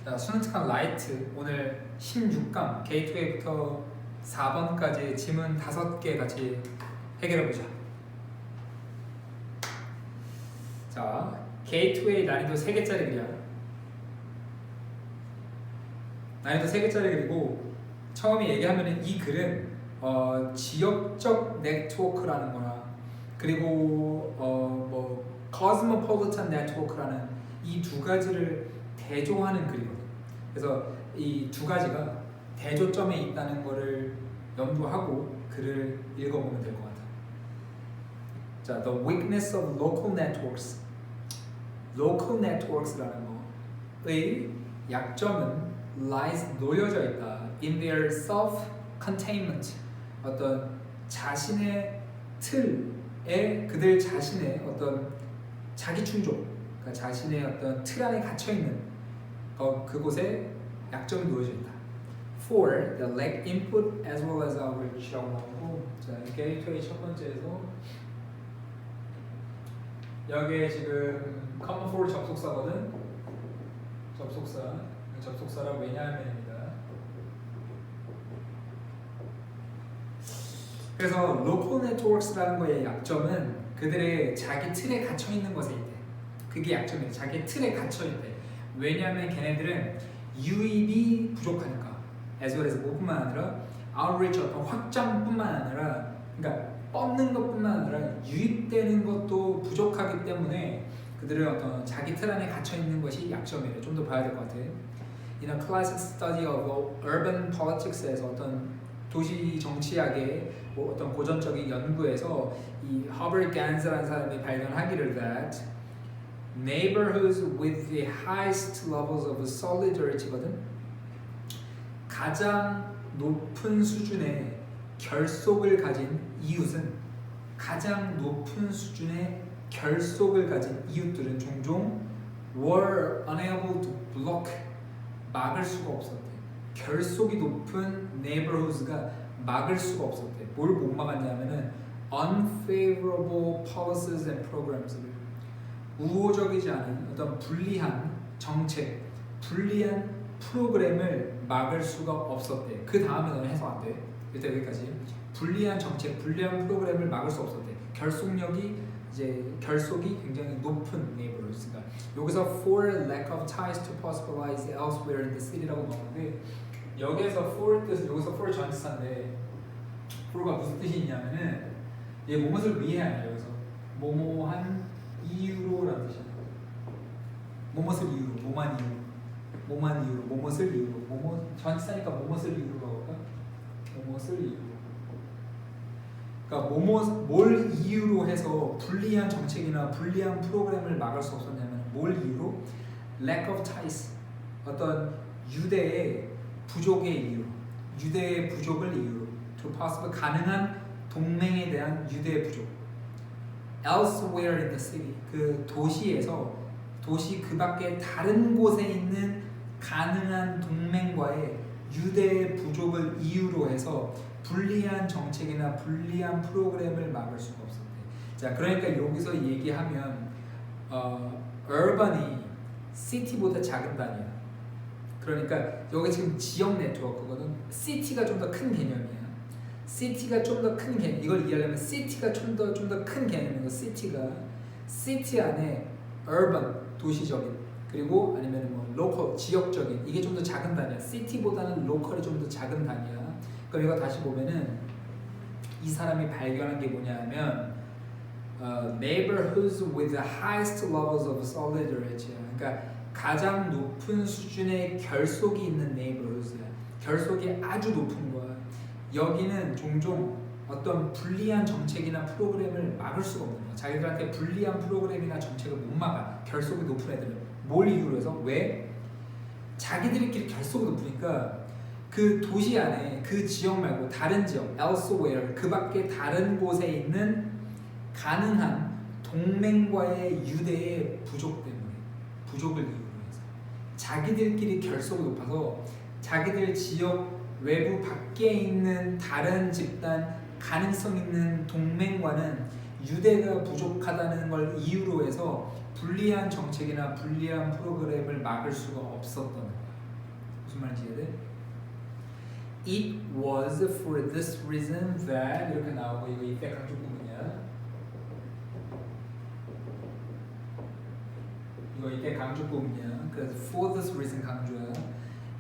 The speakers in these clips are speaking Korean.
자, 수능특강 라이트 오늘 16강 게이트웨이부터 4번까지 지문 5개 같이 해결해보자. 자, 게이트웨이 난이도 3개짜리 그려. 난이도 3개짜리 그리고 처음에 얘기하면은 이 글은 지역적 네트워크라는 거나 그리고 cosmopolitan 네트워크라는 이 두 가지를 대조하는 글이거든. 그래서 이 두 가지가 대조점에 있다는 거를 염두하고 글을 읽어보면 될 것 같아. 자, the weakness of local networks. local networks라는 거의 약점은 lies 놓여져 있다 in their self-containment. 어떤 자신의 틀에 그들 자신의 어떤 자기 충족, 그러니까 자신의 어떤 틀 안에 gat혀 있는 그곳에 약점이 놓여져 있다. For the lack input as well as outreach라고 나오고, 자, 게이트웨이 첫 번째에서 여기에 지금 common for 접속사거든. 접속사라고 왜냐하면입니다. 그래서 local networks라는 거의 약점은 그들의 자기 틀에 갇혀 있는 것에 있대. 그게 약점이에요. 자기 틀에 갇혀 있대. 왜냐하면 걔네들은 유입이 부족하니까. as well as 뭐뿐만 아니라 outreach 어떤 확장뿐만 아니라, 그러니까 뻗는 것뿐만 아니라 유입되는 것도 부족하기 때문에 그들은 어떤 자기 틀 안에 갇혀 있는 것이 약점이래. 좀 더 봐야 될 것 같아. In a classic study of urban politics에서 어떤 도시 정치학의 어떤 고전적인 연구에서 이 허버트 간스라는 사람이 발견하기를 that neighborhoods with the highest levels of solidarity거든. 가장 높은 수준의 결속을 가진 이웃은 가장 높은 수준의 결속을 가진 이웃들은 종종 were unable to block 막을 수가 없었대. 결속이 높은 neighborhoods가 막을 수가 없었대. 뭘 못 막았냐면은 unfavorable policies and programs를 우호적이지 않은 어떤 불리한 정책, 불리한 프로그램을 막을 수가 없었대. 그 다음에 너는 해석 안 돼. 일단 여기까지. 불리한 정책, 불리한 프로그램을 막을 수 없었대. 결속이 굉장히 높은 neighborhoods가. 여기서 for lack of ties to possibilize elsewhere in the city라고 나오는데, 여기에서 for 뜻은 여기서 for 전치사인데 for가 무슨 뜻이 있냐면은 얘 무엇을 위해 아니야. 여기서 뭐뭐한 이유로라는 뜻이야. 뭐뭇을 이유로, 뭐만 이유로, 뭐뭇을 이유로, 전치사니까 뭐뭇을 이유로 가볼까? 뭐뭇을 이유로. 그러니까 뭘 이유로 해서 불리한 정책이나 불리한 프로그램을 막을 수 없었냐면 뭘 이유로? lack of ties, 어떤 유대의 부족의 이유로, 유대의 부족을 이유로, to possible 가능한 동맹에 대한 유대의 부족. elsewhere in the city, 그 도시에서 도시 그 밖에 다른 곳에 있는 가능한 동맹과의 유대의 부족을 이유로 해서 불리한 정책이나 불리한 프로그램을 막을 수가 없었대. 자, 그러니까 여기서 얘기하면 urban이 city보다 작은 단위야. 그러니까 여기 지금 지역 네트워크거든. city가 좀 더 큰 개념이야. city가 좀 더 큰 개념. 이걸 이해하려면 city가 좀 더 큰 개념이고, city 안에 urban 도시적인, 그리고 아니면 뭐 local 지역적인, 이게 좀 더 작은 단위야. city보다는 local이 좀 더 작은 단위야. 그럼 이거 다시 보면은 이 사람이 발견한 게 뭐냐면 neighborhoods with the highest levels of solidarity. 그러니까 가장 높은 수준의 결속이 있는 neighborhoods야. 결속이 아주 높은 거야. 여기는 종종 어떤 불리한 정책이나 프로그램을 막을 수가 없는 거야. 자기들한테 불리한 프로그램이나 정책을 못 막아. 결속이 높은 애들은. 뭘 이유로 해서? 왜? 자기들끼리 결속이 높으니까 그 도시 안에 그 지역 말고 다른 지역, elsewhere, 그 밖에 다른 곳에 있는 가능한 동맹과의 유대의 부족 때문에, 부족을 이유로 해서 자기들끼리 결속이 높아서 자기들 지역 외부 밖에 있는 다른 집단, 가능성 있는 동맹과는 유대가 부족하다는 걸 이유로 해서 불리한 정책이나 불리한 프로그램을 막을 수가 없었던 거예요. 무슨 말인지 이해돼? It was for this reason that 이렇게 나오고 이거 이때 강조 부분이야. 이거 이때 강조 부분이야. 그래서 for this reason 강조야.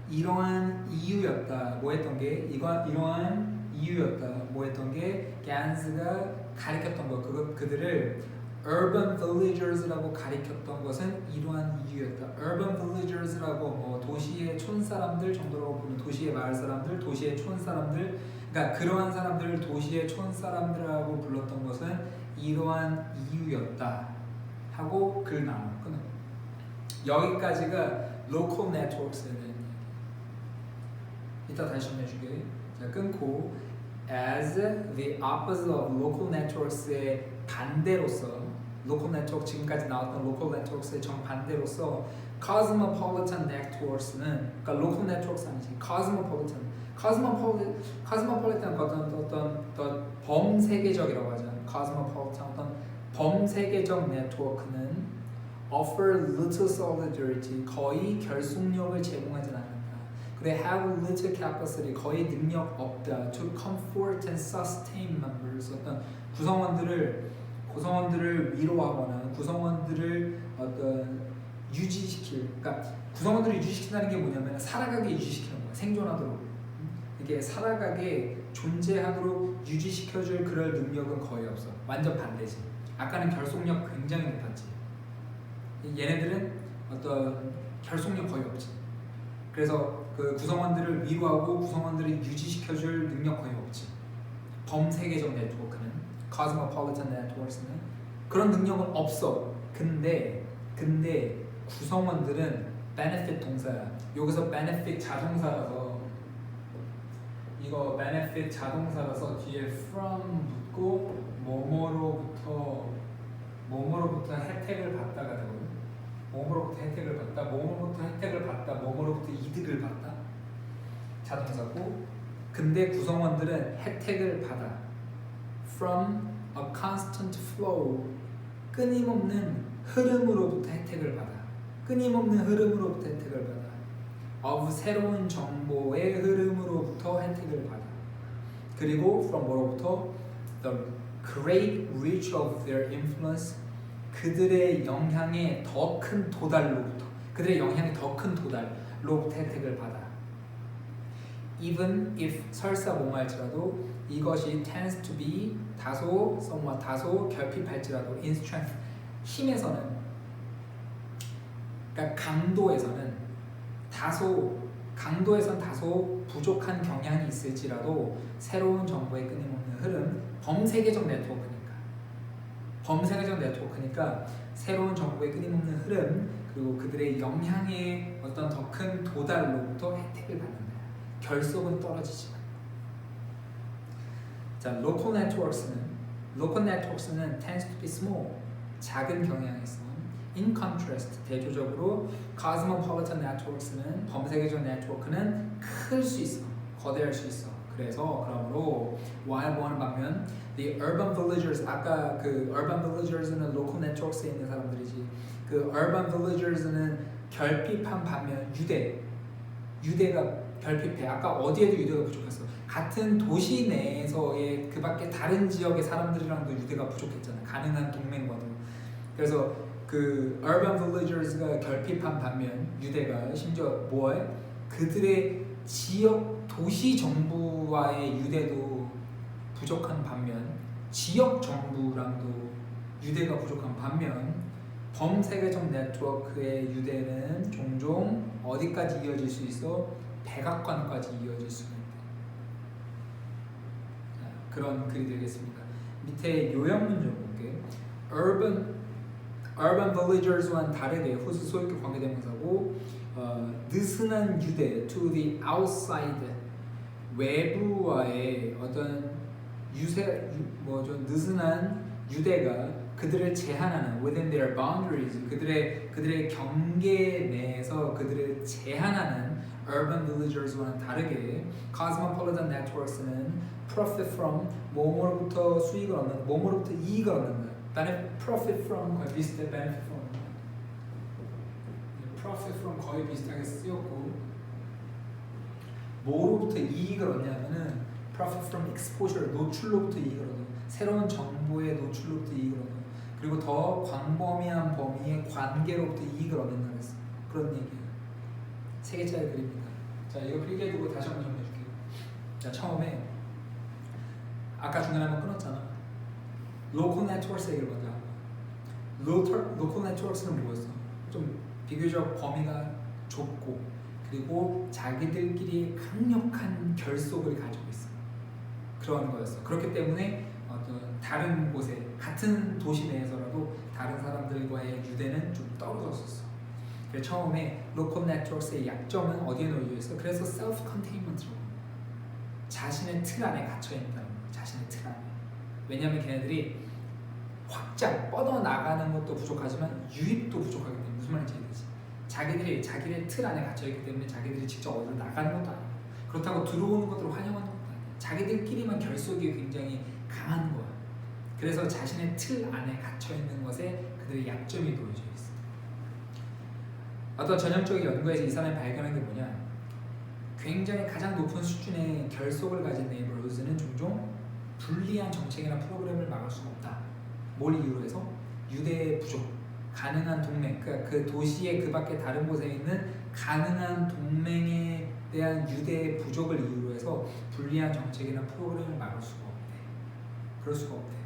이러한 이유였다. 뭐 했던 게 이러한 이유였다. 뭐 했던 게 간스가 가리켰던 거 그들을 urban villagers라고 가리켰던 것은 이러한 이유였다. urban villagers라고 뭐 도시의 촌 사람들 정도라고 보면 도시의 마을 사람들, 도시의 촌 사람들, 그러니까 그러한 사람들을 도시의 촌 사람들이라고 불렀던 것은 이러한 이유였다 하고 글 나눠 끊어. 여기까지가 local networks에 대한 얘기. 이따 다시 정리해줄게. 자 끊고 as the opposite of local networks의 반대로서 local network 지금까지 나왔던 local networks의 정반대로서 cosmopolitan networks는 그러니까 local networks 아니지 cosmopolitan 어떤 범세계적이라고 하잖아. cosmopolitan 어떤 범세계적 네트워크는 offer little solidarity 거의 결속력을 제공하지 않는다. 그래 have little capacity 거의 능력 없다. to comfort and sustain members 어떤 구성원들을 위로하거나 구성원들을 어떤 유지시킬 그러니까 구성원들을 유지시킨다는 게 뭐냐면 살아가게 유지시키는 거야. 생존하도록 이게 살아가게 존재하도록 유지시켜줄 그럴 능력은 거의 없어. 완전 반대지. 아까는 결속력 굉장히 높았지. 얘네들은 어떤 결속력 거의 없지. 그래서 그 구성원들을 위로하고 구성원들을 유지시켜줄 능력 거의 없지. 범세계적 네트워크는 cosmopolitan networks는 그런 능력은 없어. 근데 구성원들은 benefit 동사야. 여기서 benefit 자동사라서 이거 benefit 자동사라서 뒤에 from 붙고 뭐뭐로부터 혜택을 받다가 되거든. 뭐뭐로부터 혜택을 받다, 뭐뭐로부터 혜택을 받다, 뭐뭐로부터 이득을 받다 자동사고 근데 구성원들은 혜택을 받아 from a constant flow 끊임없는 흐름으로부터 혜택을 받아 끊임없는 흐름으로부터 혜택을 받아 of 새로운 정보의 흐름으로부터 혜택을 받아 그리고 from 뭐로부터 the great reach of their influence 그들의 영향의 더 큰 도달로부터 그들의 영향이 더 큰 도달로부터 혜택을 받아 even if 설사 뭐할지라도 이것이 tends to be 다소 결핍할지라도 in strength 힘에서는 그러니까 강도에선 다소 부족한 경향이 있을지라도 새로운 정보의 끊임없는 흐름 범세계적 네트워크니까 새로운 정보의 끊임없는 흐름 그리고 그들의 영향의 어떤 더 큰 도달로부터 혜택을 받는다. 결속은 떨어지지만 자 local networks는 tends to be small 작은 경향이 있어. In contrast 대조적으로 cosmopolitan networks는 범세계적 네트워크는 클 수 있어. 거대할 수 있어. 그러므로 while 반면 the urban villagers 아까 그 urban villagers는 local networks에 있는 사람들이지 그 urban villagers는 결핍한 반면 유대가 결핍해. 아까 어디에도 유대가 부족했어. 같은 도시 내에서의 그 밖에 다른 지역의 사람들이랑도 유대가 부족했잖아. 가능한 동맹과도. 그래서 그 urban villagers가 결핍한 반면 유대가 심지어 뭐해? 그들의 지역 도시 정부와의 유대도 부족한 반면 지역 정부랑도 유대가 부족한 반면 범세계적 네트워크의 유대는 종종 어디까지 이어질 수 있어? 백악관까지 이어질 수 있다. 그런 글이 되겠습니다. 밑에 요약 문제 볼게. urban villagers와는 다르게 후수 소유격 관계대명사고 느슨한 유대 to the outside 외부와의 어떤 느슨한 유대가 그들을 제한하는 within their boundaries 그들의 경계 내에서 그들을 제한하는 urban villagers와는 다르게 cosmopolitan networks는 profit from 뭐뭐로부터 수익을 얻는 뭐뭐로부터 이익을 얻는 profit from 거의 비슷해 benefit from profit from 거의 비슷하게 쓰였고 뭐로부터 이익을 얻냐면은 profit from exposure, 노출로부터 이익을 얻어. 새로운 정보의 노출로부터 이익을 얻어. 그리고 더 광범위한 범위의 관계로부터 이익을 얻는다 그랬어. 그런 얘기예요. 3개짜리 그림입니다. 자, 이거 필기해두고 다시 한번 정리해줄게요. 자, 처음에 아까 중간에 한번 끊었잖아. 로컬 네트워크 얘기를 먼저 하고. 로컬 네트워크는 뭐였어? 좀 비교적 범위가 좁고 그리고 자기들끼리 강력한 결속을 가지고 있어. 그런 거였어. 그렇기 때문에 어떤 다른 곳에 같은 도시 내에서라도 다른 사람들과의 유대는 좀 떨어졌었어. 그래서 처음에 로컬 네트워크의 약점은 어디에 놓여 있어? 그래서 셀프 컨테인먼트로 자신의 틀 안에 갇혀 있다는 거야. 자신의 틀 안에. 왜냐하면 걔네들이 확장, 뻗어 나가는 것도 부족하지만 유입도 부족하기 때문에 무슨 말인지 이해되지? 자기들이 자기의 틀 안에 갇혀 있기 때문에 자기들이 직접 어디로 나가는 것도 아니고 그렇다고 들어오는 것들을 환영하는 것도 아니야. 자기들끼리만 결속이 굉장히 강한 거야. 그래서 자신의 틀 안에 갇혀 있는 것에 그들의 약점이 놓여져 있어. 어떤 전형적인 연구에서 이 사람이 발견한 게 뭐냐? 굉장히 가장 높은 수준의 결속을 가진 네이버후드는 종종 불리한 정책이나 프로그램을 막을 수가 없다. 뭘 이유로 해서? 유대의 부족, 가능한 동맹, 그러니까 그 도시의 그 밖에 다른 곳에 있는 가능한 동맹에 대한 유대의 부족을 이유로 해서 불리한 정책이나 프로그램을 막을 수가 없대. 그럴 수가 없대.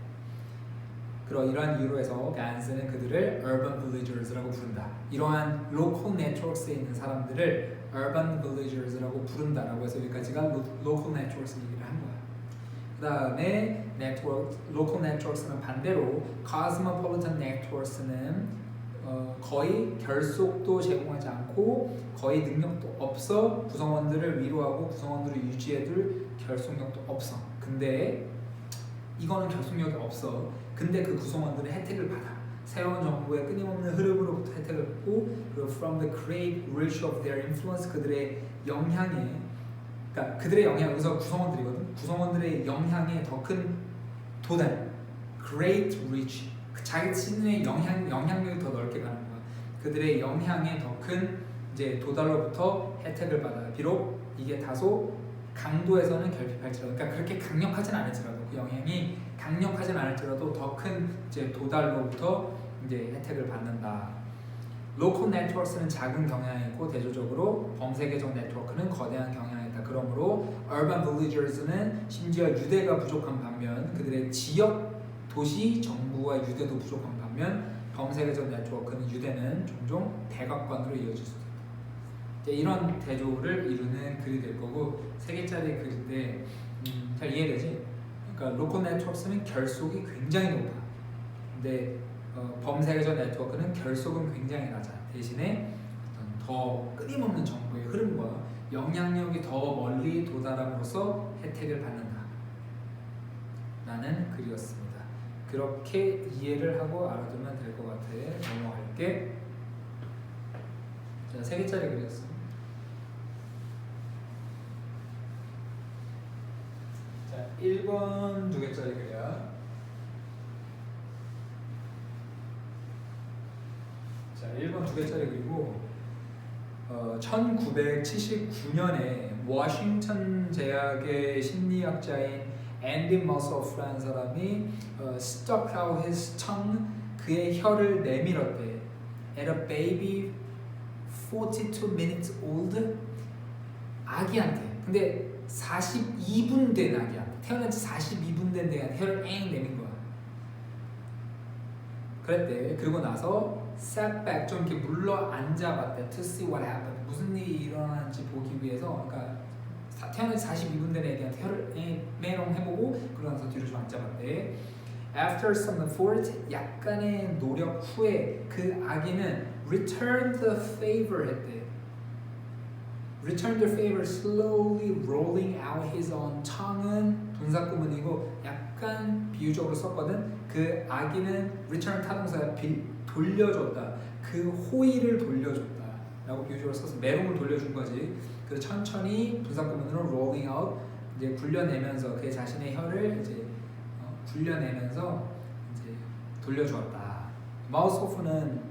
이러한 이유로 해서 간스는 그들을 urban villagers라고 부른다. 이러한 local networks에 있는 사람들을 urban villagers라고 부른다라고 해서 여기까지가 local networks 얘기를 한 거야. 그 다음에 local networks는 반대로 cosmopolitan networks는 거의 결속도 제공하지 않고 거의 능력도 없어. 구성원들을 위로하고 구성원들을 유지해둘 결속력도 없어. 근데 이거는 결속력이 없어. 근데 그 구성원들은 혜택을 받아. 새로운 정보의 끊임없는 흐름으로부터 혜택을 받고 그리고 from the great reach of their influence 그들의 영향에 그러니까 그들의 영향 여기서 구성원들이거든. 구성원들의 영향에 더 큰 도달 great reach 자기 자신의 영향력이 더 넓게 가는 거야. 그들의 영향에 더 큰 이제 도달로부터 혜택을 받아. 비록 이게 다소 강도에서는 결핍할지라도 그러니까 그렇게 강력하진 않을지라도 그 영향이 강력하진 않을지라도 더 큰 이제 도달로부터 이제 혜택을 받는다. 로컬 네트워크는 작은 경향이 있고 대조적으로 범세계적 네트워크는 거대한 경향이 있다. 그러므로 urban villagers는 심지어 유대가 부족한 반면 그들의 지역 도시 정부와 유대도 부족한 반면 범세계적 네트워크는 유대는 종종 대각관으로 이어질 수 있다. 이런 대조를 이루는 글이 될 거고 3개짜리 글인데 잘 이해되지? 그러니까 로컬 네트워크는 결속이 굉장히 높아. 근데 범세계적 네트워크는 결속은 굉장히 낮아. 대신에 더 끊임없는 정보의 흐름과 영향력이 더 멀리 도달함으로써 혜택을 받는다. 라는 글이었습니다. 그렇게 이해를 하고 알아두면 될 것 같아. 넘어갈게. 자, 3개짜리 글이었어. 자, 1번 2개짜리 글이야. 자, 1번 2개짜리 글이고 1979년에 워싱턴 대학의 심리학자인 앤디 머서프라는 사람이 stuck out his tongue 그의 혀를 내밀었대. At a baby 42 minutes old 아기한테. 근데 42분 된 아기한테. 태어난 지 42분 된 애한테 혀를 엥 내민 거야. 그랬대. 그리고 나서 sat back 좀 이렇게 물러 앉아봤대. To see what happened. 무슨 일이 일어나는지 보기 위해서. 그러니까 태어난 지 42분 된 애기한테 혀를 메롱 해보고 그러고 나서 뒤로 좀 앉아봤대. After some effort, 약간의 노력 후에 그 아기는 returned the favor 했대. Returned the favor, slowly rolling out his own tongue은 분사구문이고 약간 비유적으로 썼거든. 그 아기는 return 타동사야. 돌려줬다. 그 호의를 돌려줬다. 라고 비유적으로 써서 메롱을 돌려준 거지. 그래서 천천히 분사구문으로 rolling out 이제 굴려내면서 그의 자신의 혀를 이제 굴려내면서 이제 돌려주었다. 마우스호프는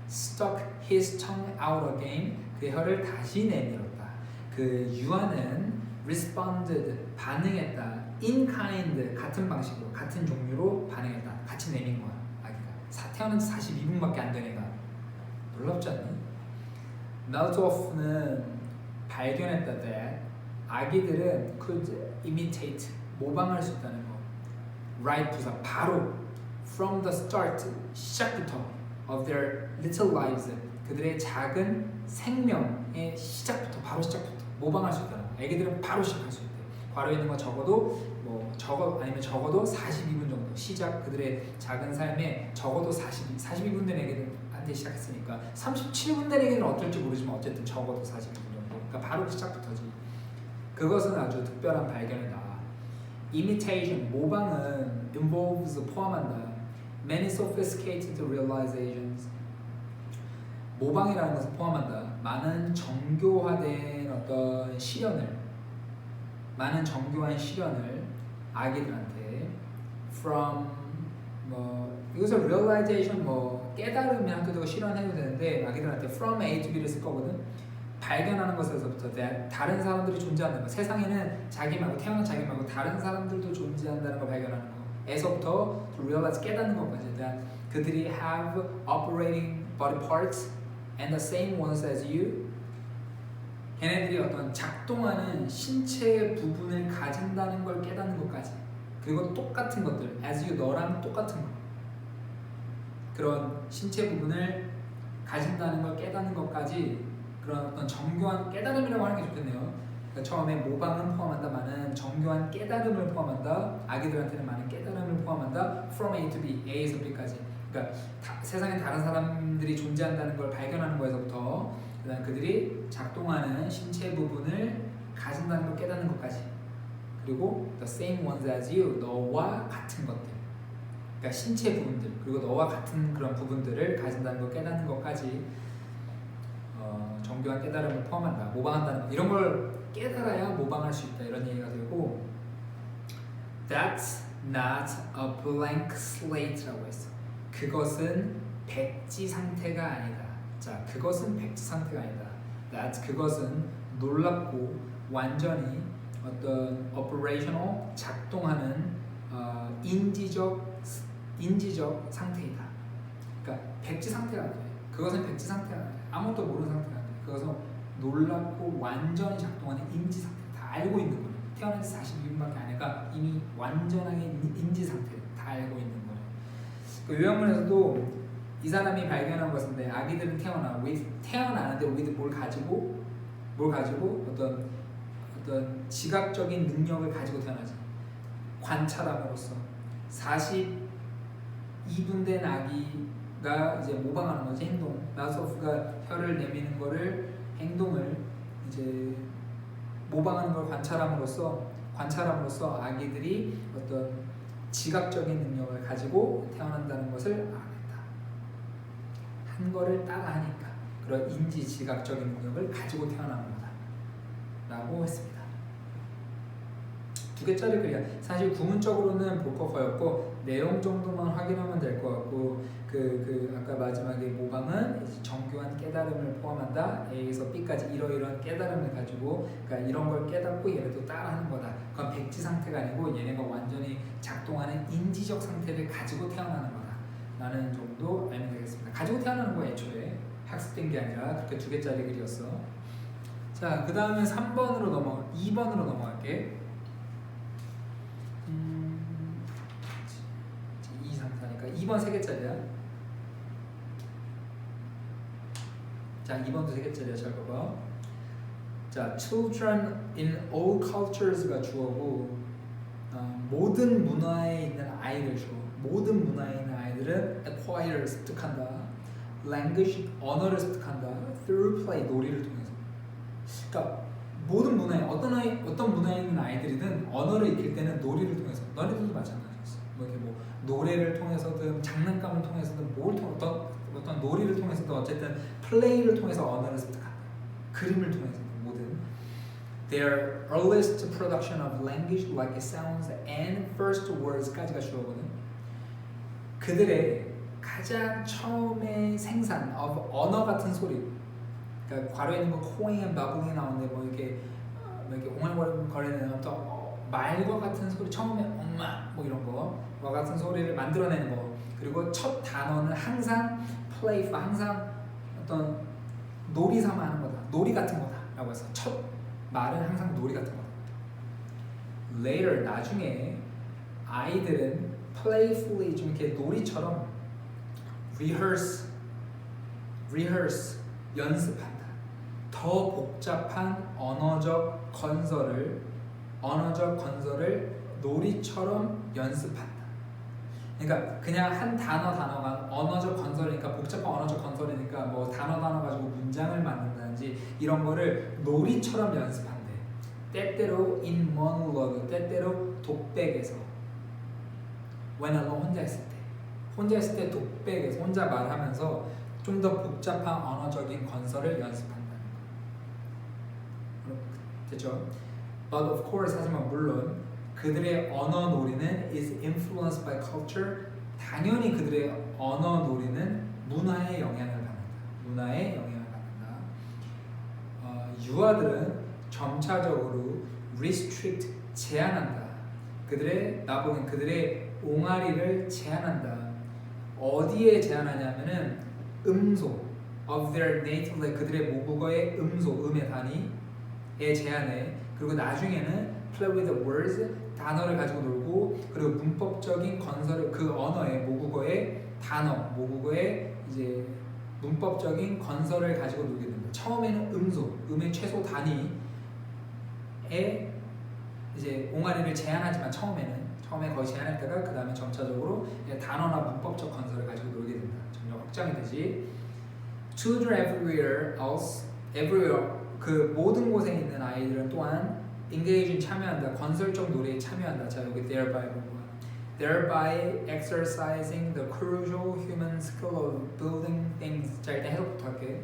stuck his tongue out again. 그의 혀를 다시 내밀었다. 그 유아는 responded 반응했다. in kind 같은 방식으로 같은 종류로 반응했다. 같이 내민 거야. 아기가 태어난 지 42분밖에 안 된 애가 놀랍지 않니? 나우토프는 발견했다 that 아기들은 could imitate 모방할 수 있다는 거. right 부사 바로 from the start 시작부터 of their little lives 그들의 작은 생명의 시작부터 바로 시작부터 모방할 수 있다는 거. 애기들은 바로 시작할 수 있대. 괄호에 있는 건 적어도 아니면 적어도 42분 정도 시작 그들의 작은 삶에 적어도 42분 된 애기들한테 시작했으니까 37분 된 애기들은 어떨지 모르지만 어쨌든 적어도 42분 정도. 그러니까 바로 시작부터지. 그것은 아주 특별한 발견이다. Imitation 모방은 involves 포함한다. Many sophisticated realizations 모방이라는 것을 포함한다. 많은 정교화된 어떤 많은 정교한 실현을 아기들한테 from 이것을 realization 깨달음이 한도 실현해도 되는데 아기들한테 from A to B를 쓸 거거든. 발견하는 것에서부터 다른 사람들이 존재한다는 거. 세상에는 태어난 자기 말고 다른 사람들도 존재한다는 걸 발견하는 거. 에서부터 to realize 깨닫는 것까지. 그들이 have operating body parts and the same ones as you. 걔네들이 어떤 작동하는 신체 부분을 가진다는 걸 깨닫는 것까지. 그리고 똑같은 것들, as you 너랑 똑같은 거. 그런 신체 부분을 가진다는 걸 깨닫는 것까지 그런 어떤 정교한 깨달음이라고 하는 게 좋겠네요. 그러니까 처음에 모방은 포함한다. 많은 정교한 깨달음을 포함한다. 아기들한테는 많은 깨달음을 포함한다. From A to B, A에서 B까지. 그러니까 세상에 다른 사람들이 존재한다는 걸 발견하는 거에서부터 그다음 그들이 작동하는 신체 부분을 가진다는 걸 깨닫는 것까지. 그리고 the same ones as you, 너와 같은 것들. 그러니까 신체 부분들 그리고 너와 같은 그런 부분들을 가진다는 걸 깨닫는 것까지 정교한 깨달음을 포함한다. 모방한다는 것. 이런 걸 깨달아야 모방할 수 있다. 이런 얘기가 되고 That's not a blank slate라고 했어. 그것은 백지 상태가 아니다. 자, 그것은 백지 상태가 아니다. That 그것은 놀랍고 완전히 어떤 operational 작동하는 인지적 상태이다. 그러니까 백지 상태가 아니야. 그것은 백지 상태가 아니야. 아무것도 모르는 상태가 아니야. 그것은 놀랍고 완전히 작동하는 인지 상태. 다 알고 있는 거야. 태어난 지 42분밖에 안 하니까 이미 완전하게 인지 상태 다 알고 있는 거야. 그 요양문에서도 이 사람이 발견한 것인데 아기들은 태어나는데 with 뭘 가지고 어떤 지각적인 능력을 가지고 태어나지. 관찰함으로써 42분 된 아기가 이제 모방하는 거지. 행동. 나우토프가 혀를 내미는 거를 행동을 이제 모방하는 걸 관찰함으로써 아기들이 어떤 지각적인 능력을 가지고 태어난다는 것을 알았다. 한 거를 따라하니까 그런 인지 지각적인 능력을 가지고 태어나는 거다라고 했습니다. 두 개짜리 글이야. 사실 구문적으로는 볼 거 거였고 내용 정도만 확인하면 될 것 같고 아까 마지막에 모방은 정교한 깨달음을 포함한다. A에서 B까지 이러이러한 깨달음을 가지고 그러니까 이런 걸 깨닫고 얘네도 따라하는 거다. 그건 백지 상태가 아니고 얘네가 완전히 작동하는 인지적 상태를 가지고 태어나는 거다. 라는 정도 알면 되겠습니다. 가지고 태어나는 거 애초에 학습된 게 아니라 그렇게 두 개짜리 글이었어. 자, 그 다음에 2번으로 넘어갈게. 2, 3, 4니까 2번 3개짜리야. 자, 2번도 3개짜리야. 잘 봐봐. 자, children in all cultures가 주어고 모든 문화에 있는 아이들 주어. 모든 문화에 있는 아이들은 acquire 습득한다. language 언어를 습득한다. through play 놀이를 통해서. 그러니까 모든 문화에 어떤 문화에 있는 아이들이든 언어를 익힐 때는 놀이를 통해서. 너네들도 마찬가지였어. 노래를 통해서든 장난감을 통해서든 어떤 놀이를 통해서든 어쨌든 플레이를 통해서 언어를 습득한다. 그림을 통해서 뭐든. Their earliest production of language like sounds and first words까지가 주어거든. 그들의 가장 처음에 생산 of 언어 같은 소리. 그러니까 괄호에 있는 거 coing and bubbling 나오는데 뭐 이렇게 옹알거리는 어떤 말과 같은 소리 처음에 엄마 뭐 이런 거와 같은 소리를 만들어내는 거 그리고 첫 단어는 항상 playful 항상 어떤 놀이 삼아 하는 거다 놀이 같은 거다 라고 해서 첫 말은 항상 놀이 같은 거다. Later 나중에 아이들은 playfully 좀 이렇게 놀이처럼 rehearse 연습한다. 더 복잡한 언어적 건설을 놀이처럼 연습한다. 그러니까 그냥 한 단어가 언어적 건설이니까 복잡한 언어적 건설이니까 뭐 단어 가지고 문장을 만든다든지 이런 거를 놀이처럼 연습한대. 때때로 in monologue, 때때로 독백에서 when alone 혼자 있을 때 독백에서 혼자 말하면서 좀 더 복잡한 언어적인 건설을 연습한다는 거. 됐죠? But of course 하지만 물론 그들의 언어 놀이는 is influenced by culture. 당연히 그들의 언어 놀이는 문화의 영향을 받는다. 유아들은 점차적으로 restrict 제한한다. 그들의 옹알이를 제한한다. 어디에 제한하냐면은 음소 of their native language 그들의 모국어의 음의 단위에 제한해. 그리고 나중에는 play with the words 단어를 가지고 놀고 그리고 문법적인 건설을 그 언어의 모국어의 이제 문법적인 건설을 가지고 놀게 됩니다. 처음에는 음의 최소 단위에 이제 옹알이를 제한하지만 처음에 거의 제한했다가 그 다음에 점차적으로 단어나 문법적 건설을 가지고 놀게 된다. 점점 확장이 되지. Children everywhere 그 모든 곳에 있는 아이들은 또한 engage 참여한다. 건설적 놀이에 참여한다. 자 여기 thereby exercising the crucial human skill of building things. 자 일단 해석부터 할게.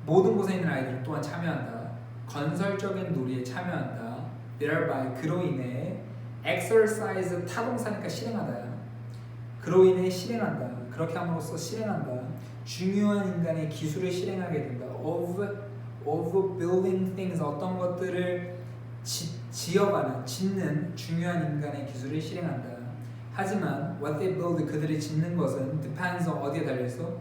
모든 곳에 있는 아이들은 또한 참여한다. 건설적인 놀이에 참여한다. thereby 그로 인해 exercise 타동사니까 실행하다. 그로 인해 실행한다. 그렇게 함으로써 실행한다. 중요한 인간의 기술을 실행하게 된다. of building things 어떤 것들을 짓는 중요한 인간의 기술을 실행한다. 하지만 what they build 그들이 짓는 것은 depends on 어디에 달려있어?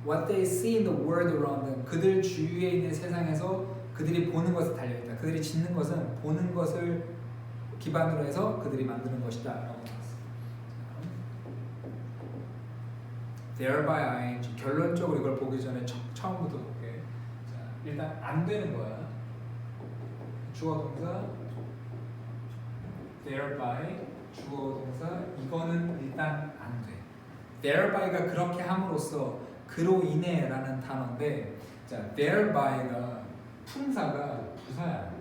what they see in the world around them 그들 주위에 있는 세상에서 그들이 보는 것에 달려있다. 그들이 짓는 것은 보는 것을 기반으로 해서 그들이 만드는 것이다 라고 나왔어. thereby ing 결론적으로 이걸 보기 전에 처음부터 볼게. 자, 일단 안 되는 거야. 주어 동사 thereby 주어 동사 이거는 일단 안 돼. therby가 그렇게 함으로써 그로 인해라는 단어인데 자 therby가 품사가 부사야.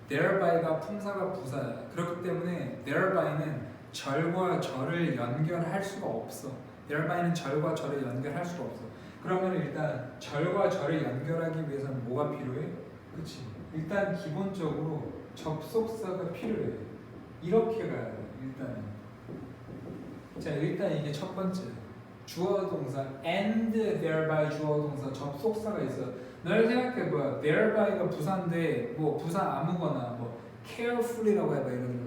therby가 품사가 부사야. 그렇기 때문에 therby는 절과 절을 연결할 수가 없어. therby는 절과 절을 연결할 수가 없어. 그러면 일단 절과 절을 연결하기 위해서는 뭐가 필요해? 그치? 일단 기본적으로 접속사가 필요해. 이렇게 가야 돼. 일단 이게 첫 번째 주어 동사 and thereby 주어 동사 접속사가 있어. 널 생각해봐. therby가 부사인데 뭐 부사 아무거나 뭐 carefully라고 해봐. 예를 들어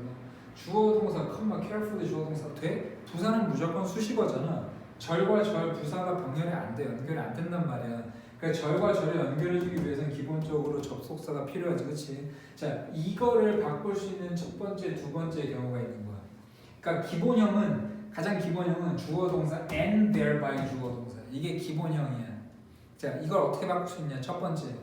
주어 동사 carefully 주어 동사 돼? 부사는 무조건 수식어잖아. 절과 절 부사가 병렬이 안 돼. 연결이 안 된단 말이야. 그러니까 절과 절을 연결해주기 위해서는 기본적으로 접속사가 필요하지, 그렇지? 자, 이거를 바꿀 수 있는 첫 번째, 두 번째 경우가 있는 거야. 그러니까 가장 기본형은 주어 동사 and thereby 주어 동사. 이게 기본형이야. 자, 이걸 어떻게 바꿀 수 있냐? 첫 번째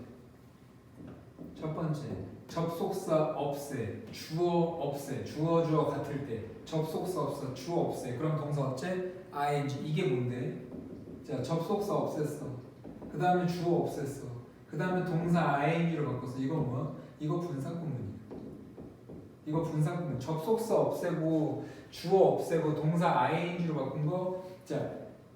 접속사 없애, 주어 같을 때 접속사 없애, 주어 없애. 그럼 동사 어째? ing. 이게 뭔데? 자, 접속사 없앴어. 그 다음에 주어 없앴어. 그 다음에 동사 ing로 바꿨어. 이거 뭐야? 이거 분사구문이야. 접속사 없애고 주어 없애고 동사 ing로 바꾼 거. 자,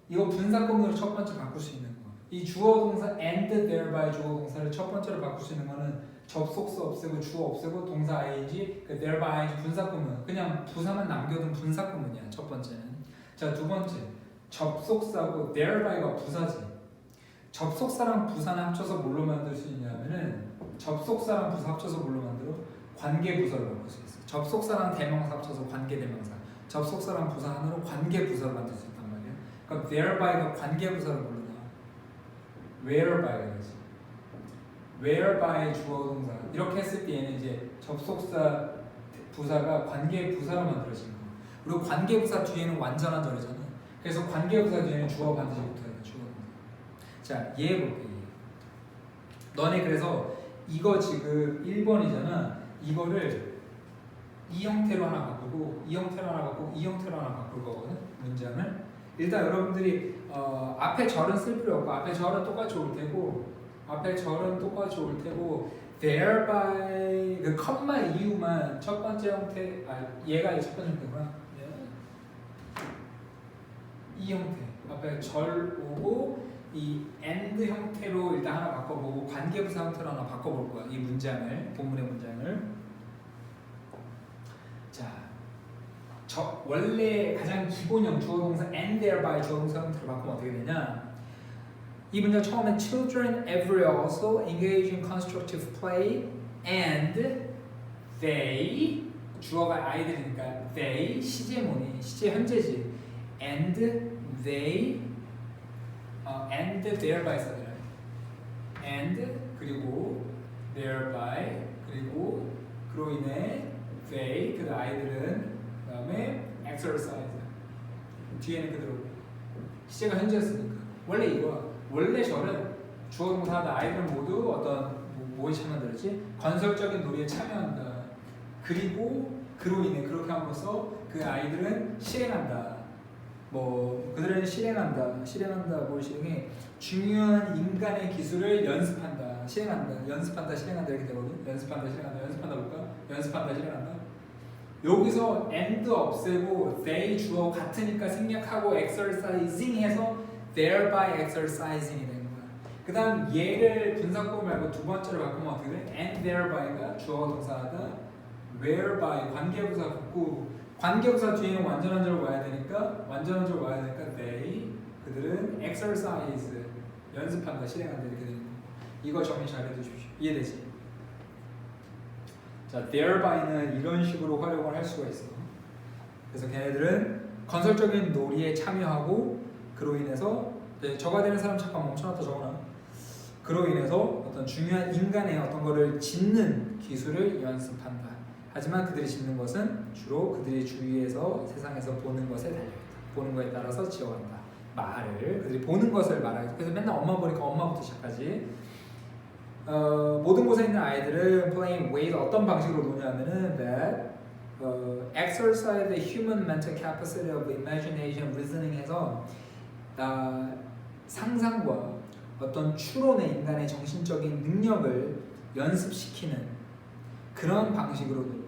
이거 분사구문으로 첫 번째 바꿀 수 있는 거. 이 주어 동사 and thereby 주어 동사를 첫 번째로 바꿀 수 있는 거는 접속사 없애고 주어 없애고 동사 ing, 그 thereby ing 분사구문. 그냥 부사만 남겨둔 분사구문이야. 첫 번째는. 자, 두 번째 접속사고 therby가 부사지. 접속사랑 부사는 합쳐서 뭘로 만들 수 있냐면은 접속사랑 부사 합쳐서 뭘로 만들어? 관계부사로 바꿀 수 있어. 접속사랑 대명사 합쳐서 관계대명사, 접속사랑 부사 하나로 관계부사로 만들 수 있단 말이야. 그러니까 thereby 관계부사로 부르나 whereby 그러지. whereby 주어 동사 이렇게 했을 때 얘는 이제 접속사 부사가 관계부사로 만들어진 거. 그리고 관계부사 뒤에는 완전한 절이잖아. 그래서 관계부사 뒤에는 주어 반드시 붙어야 돼. 주어 동사. 자, 얘 볼게. 너네 그래서 이거 지금 1번이잖아. 이거를 이 형태로 하나 바꾸고 이 형태로 하나 바꾸고 이 형태로 하나 바꿀 거거든. 문장을. 일단 여러분들이 앞에 절은 쓸 필요 없고 앞에 절은 똑같이 올 테고 앞에 절은 똑같이 올 테고 thereby 그 컴마 이유만 첫 번째 형태 얘가 첫 번째 형태구나. 이 형태 앞에 절 오고 이 and 형태로 일단 하나 바꿔보고 관계부사 형태로 하나 바꿔볼 거야. 이 문장을 본문의 문장을. 자, 원래 가장 기본형 주어동사 and thereby 주어동사 형태로 바꾸면 어떻게 되냐? 이 문장 처음에 children everywhere also engage in constructive play and they 주어가 아이들이니까 they 시제모니 시제 현재지 and they and thereby 써야 돼. and 그리고 thereby 그리고 그로 인해 they 그 아이들은 그 다음에 exercise 뒤에는 그대로 시제가 현재였으니까 원래 이거야. 원래 저는 주어 동사나 아이들은 모두 어떤 뭐에 참여한다지 건설적인 놀이에 참여한다. 그리고 그로 인해 그렇게 함으로써 그 아이들은 실행한다. 뭐 그들은 실행한다 뭘 실행해? 중요한 인간의 기술을 연습한다, 실행한다, 연습한다, 실행한다 이렇게 되거든. 연습한다, 실행한다 볼까? 연습한다, 실행한다. 여기서 and 없애고 they 주어 같으니까 생략하고 exercising 해서 thereby exercising이 되는 거야. 그 다음 얘를 분사구문 말고 두 번째로 바꾸면 어떻게 돼? and therby가 주어 동사하다 whereby 관계부사 붙고 관계부사 뒤에는 완전한 절 와야 되니까 they 그들은 exercise 연습한다 실행한다 이렇게 되는 거. 이거 정리 잘 해두십시오. 이해되지? 자, therby는 이런 식으로 활용을 할 수가 있어. 그래서 걔네들은 건설적인 놀이에 참여하고 그로 인해서 저가 되는 사람 잠깐 멈춰놨다 적어놔. 그로 인해서 어떤 중요한 인간의 어떤 거를 짓는 기술을 연습한다. 하지만 그들이 짓는 것은 주로 그들이 주위에서 세상에서 보는 것에 달려있다. 보는 거에 따라서 지어간다. 말을 그들이 보는 것을 말하고 그래서 맨날 엄마 보니까 엄마부터 시작하지. 모든 곳에 있는 아이들은 playing with 어떤 방식으로 노냐면은 that exercise the human mental capacity of imagination, reasoning 해서 상상과 어떤 추론의 인간의 정신적인 능력을 연습시키는 그런 방식으로 놀아요.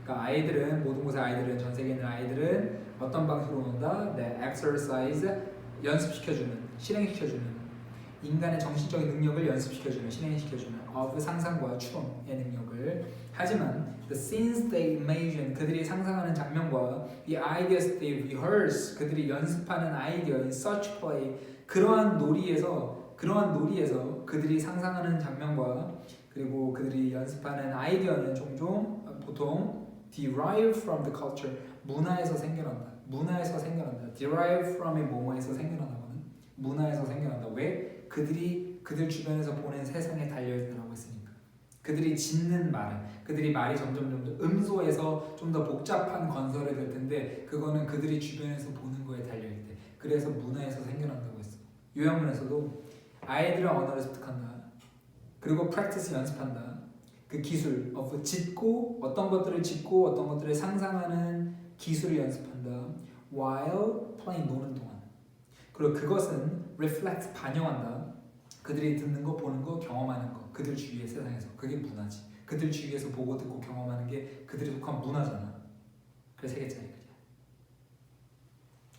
그러니까 아이들은 모든 곳의 아이들은 전 세계에 있는 아이들은 어떤 방식으로 논다? 네, exercise 연습시켜주는, 실행시켜주는 인간의 정신적인 능력을 연습시켜주는, 실행시켜주는 of 상상과 추론의 능력을. 하지만 the scenes they imagine 그들이 상상하는 장면과 the ideas they rehearse 그들이 연습하는 아이디어 in such play 그러한 놀이에서 그들이 상상하는 장면과 그리고 그들이 연습하는 아이디어는 종종 보통 derive from the culture 문화에서 생겨난다. derive from이 뭐뭐에서 생겨나거든. 문화에서 생겨난다. 왜? 그들 주변에서 보는 세상에 달려있다고 했으니까. 그들이 짓는 그들이 말이 점점 음소에서 좀 더 복잡한 건설이 될 텐데 그거는 그들이 주변에서 보는 거에 달려있대. 그래서 문화에서 생겨난다고 했어. 요양문에서도 아이들은 언어를 습득한다. 그리고 practice 연습한다. 그 기술, 짓고 어떤 것들을 짓고 어떤 것들을 상상하는 기술을 연습한다. while playing 노는 동안. 그리고 그것은 reflect 반영한다. 그들이 듣는 거, 보는 거, 경험하는 거. 그들 주위의 세상에서. 그게 문화지. 그들 주위에서 보고 듣고 경험하는 게 그들이 속한 문화잖아. 그래서 세 개짜리 글이야.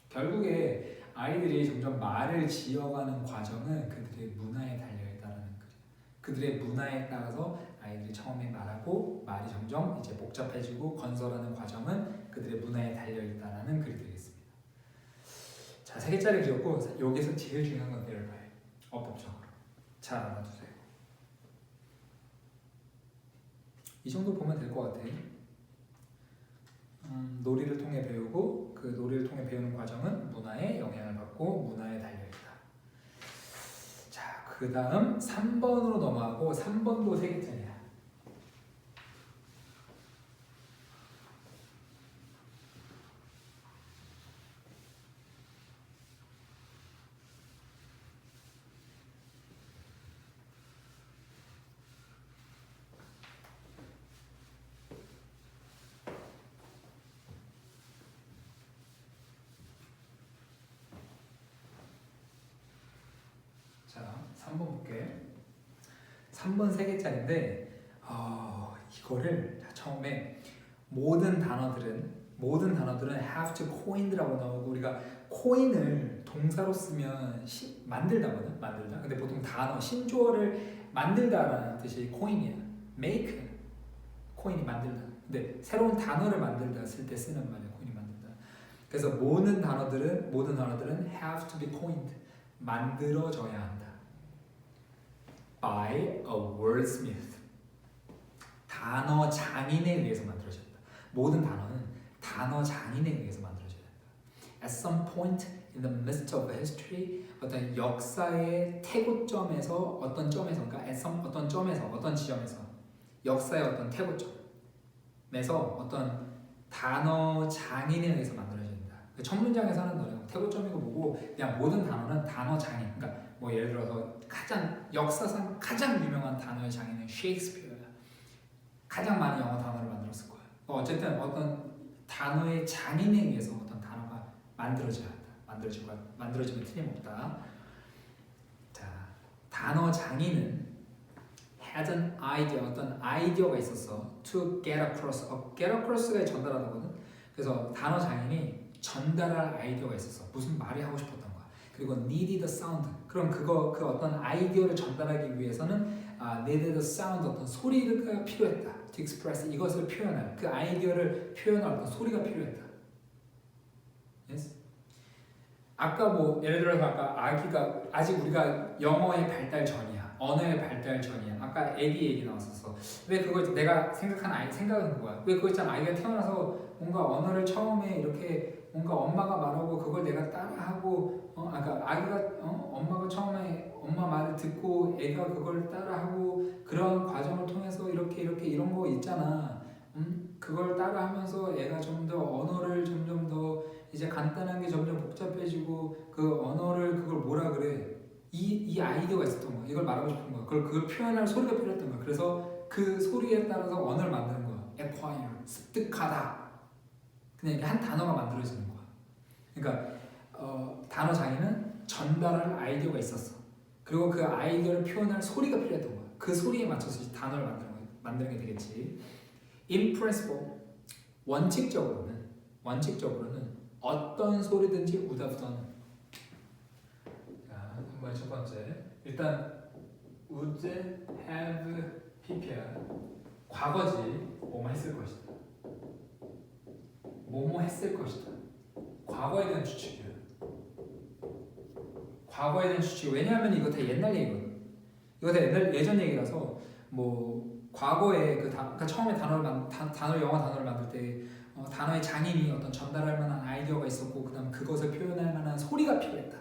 결국에 아이들이 점점 말을 지어가는 과정은 그들의 문화에 달려있다는 글이야. 그들의 문화에 따라서 아이들이 처음에 말하고 말이 점점 이제 복잡해지고 건설하는 과정은 그들의 문화에 달려있다는 글이 되겠습니다. 자, 세 개짜리 그렸고 여기서 제일 중요한 건 thereby. 어법적으로 잘 알아두세요. 이 정도 보면 될 것 같아. 놀이를 통해 배우고 그 놀이를 통해 배우는 과정은 문화에 영향을 받고 문화에 달려있다. 자, 그 다음 3번으로 넘어가고 3번도 3개짜리야. 자, 3번 볼게. 3번 3개짜리인데 이거를 처음에 모든 단어들은 have to coined라고 나오고 우리가 코인을 동사로 쓰면 만들다거든. 만들다. 근데 보통 단어 신조어를 만들다라는 뜻이 코인이야. make 코인이 만들다. 근데 새로운 단어를 만들다 쓸 때 쓰는 말이야. 코인이 만들다. 그래서 모든 단어들은 have to be coined. 만들어져야 한다. by a wordsmith. 단어 장인에 의해서 만들어졌다. 모든 단어는 단어 장인에 의해서 만들어져야 된다. At some point in the midst of history, 어떤 역사의 태고점에서 어떤 점에서, 그러니까 at some 어떤 점에서 어떤 지점에서 역사의 어떤 태고점에서 어떤 단어 장인에 의해서 만들어져야 된다. 첫 문장에서는 너는 태고점이고 뭐고 그냥 모든 단어는 단어 장인. 그러니까 뭐 예를 들어서 역사상 가장 유명한 단어의 장인은 셰익스피어야. 가장 많은 영어 단어를 만들었을 거야. 어쨌든 어떤 단어의 장인에 의해서 어떤 단어가 만들어져야 한다. 만들어지면 틀림없다. 자, 단어 장인은 had an idea, 어떤 아이디어가 있었어. to get across. get across가 전달하는 거거든. 그래서 단어 장인이 전달할 아이디어가 있었어. 무슨 말이 하고 싶었던 거야. 그리고 needed a sound. 그럼 그 어떤 아이디어를 전달하기 위해서는 needed a sound, 어떤 소리가 필요했다. to express, 이것을 표현할, 그 아이디어를 표현할 어떤 소리가 필요했다. Yes? 아까 뭐 예를 들어서 아까 아기가 아직 우리가 영어의 발달 전이야. 언어의 발달 전이야. 아까 애기 얘기 나왔었어. 왜 그거 내가 생각은 그거야. 왜 그거 있잖아. 아이가 태어나서 뭔가 언어를 처음에 이렇게 뭔가 엄마가 말하고 그걸 내가 따라하고 그러니까 아기가 엄마가 처음에 엄마 말을 듣고 애가 그걸 따라하고 그런 과정을 통해서 이렇게 이런 거 있잖아. 그걸 따라하면서 애가 좀 더 언어를 점점 더 이제 간단한 게 점점 복잡해지고 그 언어를 그걸 뭐라 그래? 이 아이디어가 있었던 거야. 이걸 말하고 싶은 거야. 그걸 표현할 소리가 필요했던 거야. 그래서 그 소리에 따라서 언어를 만드는 거야. acquire, 습득하다. 그냥 이게 한 단어가 만들어지는 거야. 그러니까 단어 장인은 전달할 아이디어가 있었어. 그리고 그 아이디어를 표현할 소리가 필요했던 거야. 그 소리에 맞춰서 단어를 만드는 게 되겠지. In principle, 원칙적으로는 어떤 소리든지 would have done. 자, 한번 첫 번째. 일단 would have pp야. 과거지. 뭐뭐 했을 것이다. 뭐뭐 했을 것이다. 과거에 대한 추측이야. 과거에 대한 추측. 왜냐하면 이거 다 옛날 얘기거든. 이거 다 예전 얘기라서 뭐 과거에 그러니까 처음에 영어 단어를 만들 때 단어의 장인이 어떤 전달할 만한 아이디어가 있었고 그다음 그것을 표현할 만한 소리가 필요했다.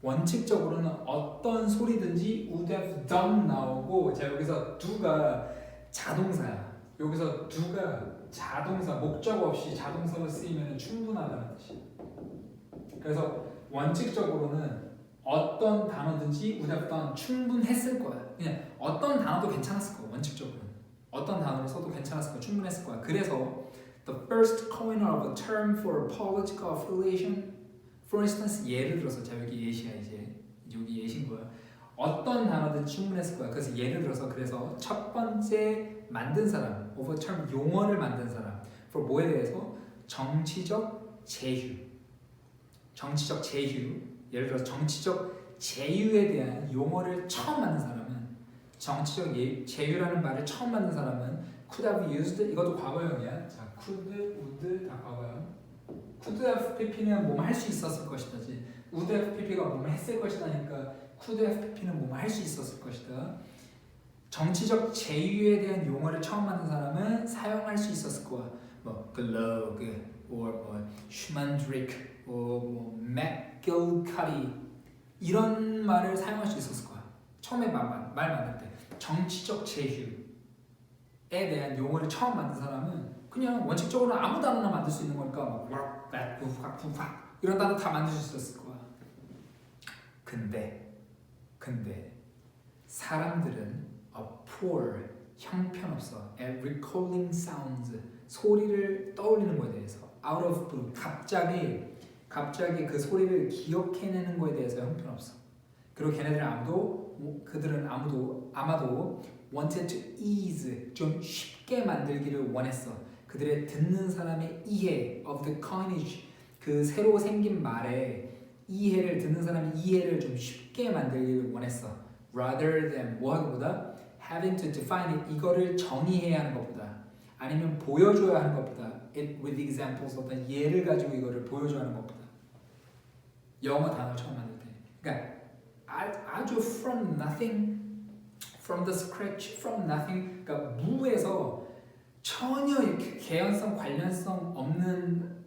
원칙적으로는 어떤 소리든지 would have done 나오고 자 여기서 do가 자동사야. 여기서 do가 자동사 목적 없이 자동사로 쓰이면 충분하다는 뜻이야. 그래서 원칙적으로는 어떤 단어든지 would have done 충분했을 거야. 그냥 어떤 단어도 괜찮았을 거야. 원칙적으로는 어떤 단어를 써도 괜찮았을 거야. 충분했을 거야. 그래서 the first coiner of a term for political affiliation, for instance, 예를 들어서 자 여기 예시야 이제 여기 예신 거야. 어떤 단어든 충분했을 거야. 그래서 예를 들어서 첫 번째 만든 사람, of a term 용어를 만든 사람, for 뭐에 대해서 정치적 제휴. 예를 들어서 정치적 제휴에 대한 용어를 처음 만든 사람은 정치적 제휴라는 말을 처음 만든 사람은 could have used 이것도 과거형이야. 자, could, would 다 과거형. could have pp는 뭐뭐 할 수 있었을 것이다지. would have pp가 뭐뭐 했을 것이다니까 could FP는 뭐뭐 할 수 있었을 것이다. 정치적 제휴에 대한 용어를 처음 만든 사람은 사용할 수 있었을 거야. 뭐 glug, or 뭐 schmandrick, 뭐 McGillicuddy 이런 말을 사용할 수 있었을 거야. 처음에 말 만들 때 정치적 제휴에 대한 용어를 처음 만든 사람은 그냥 원칙적으로 아무 단어나 만들 수 있는 거니까 막 이런 단어 다 만들 수 있었을 거야. 근데 사람들은 poor 형편없어 at recalling sounds 소리를 떠올리는 거에 대해서 out of blue 갑자기 그 소리를 기억해내는 거에 대해서 형편없어. 그리고 그들은 아마도 wanted to ease 좀 쉽게 만들기를 원했어. 그들의 듣는 사람의 이해 of the coinage 그 새로 생긴 말에 듣는 사람의 이해를 좀 쉽게 만들기를 원했어. rather than 뭐 하기보다 having to define it 이거를 정의해야 하는 것보다 아니면 보여줘야 하는 것보다 it with examples 어떤 예를 가지고 이거를 보여줘야 하는 것보다 영어 단어 처음 만들 때 그러니까 아주 from nothing from the scratch from nothing 그러니까 무에서 전혀 이렇게 개연성 관련성 없는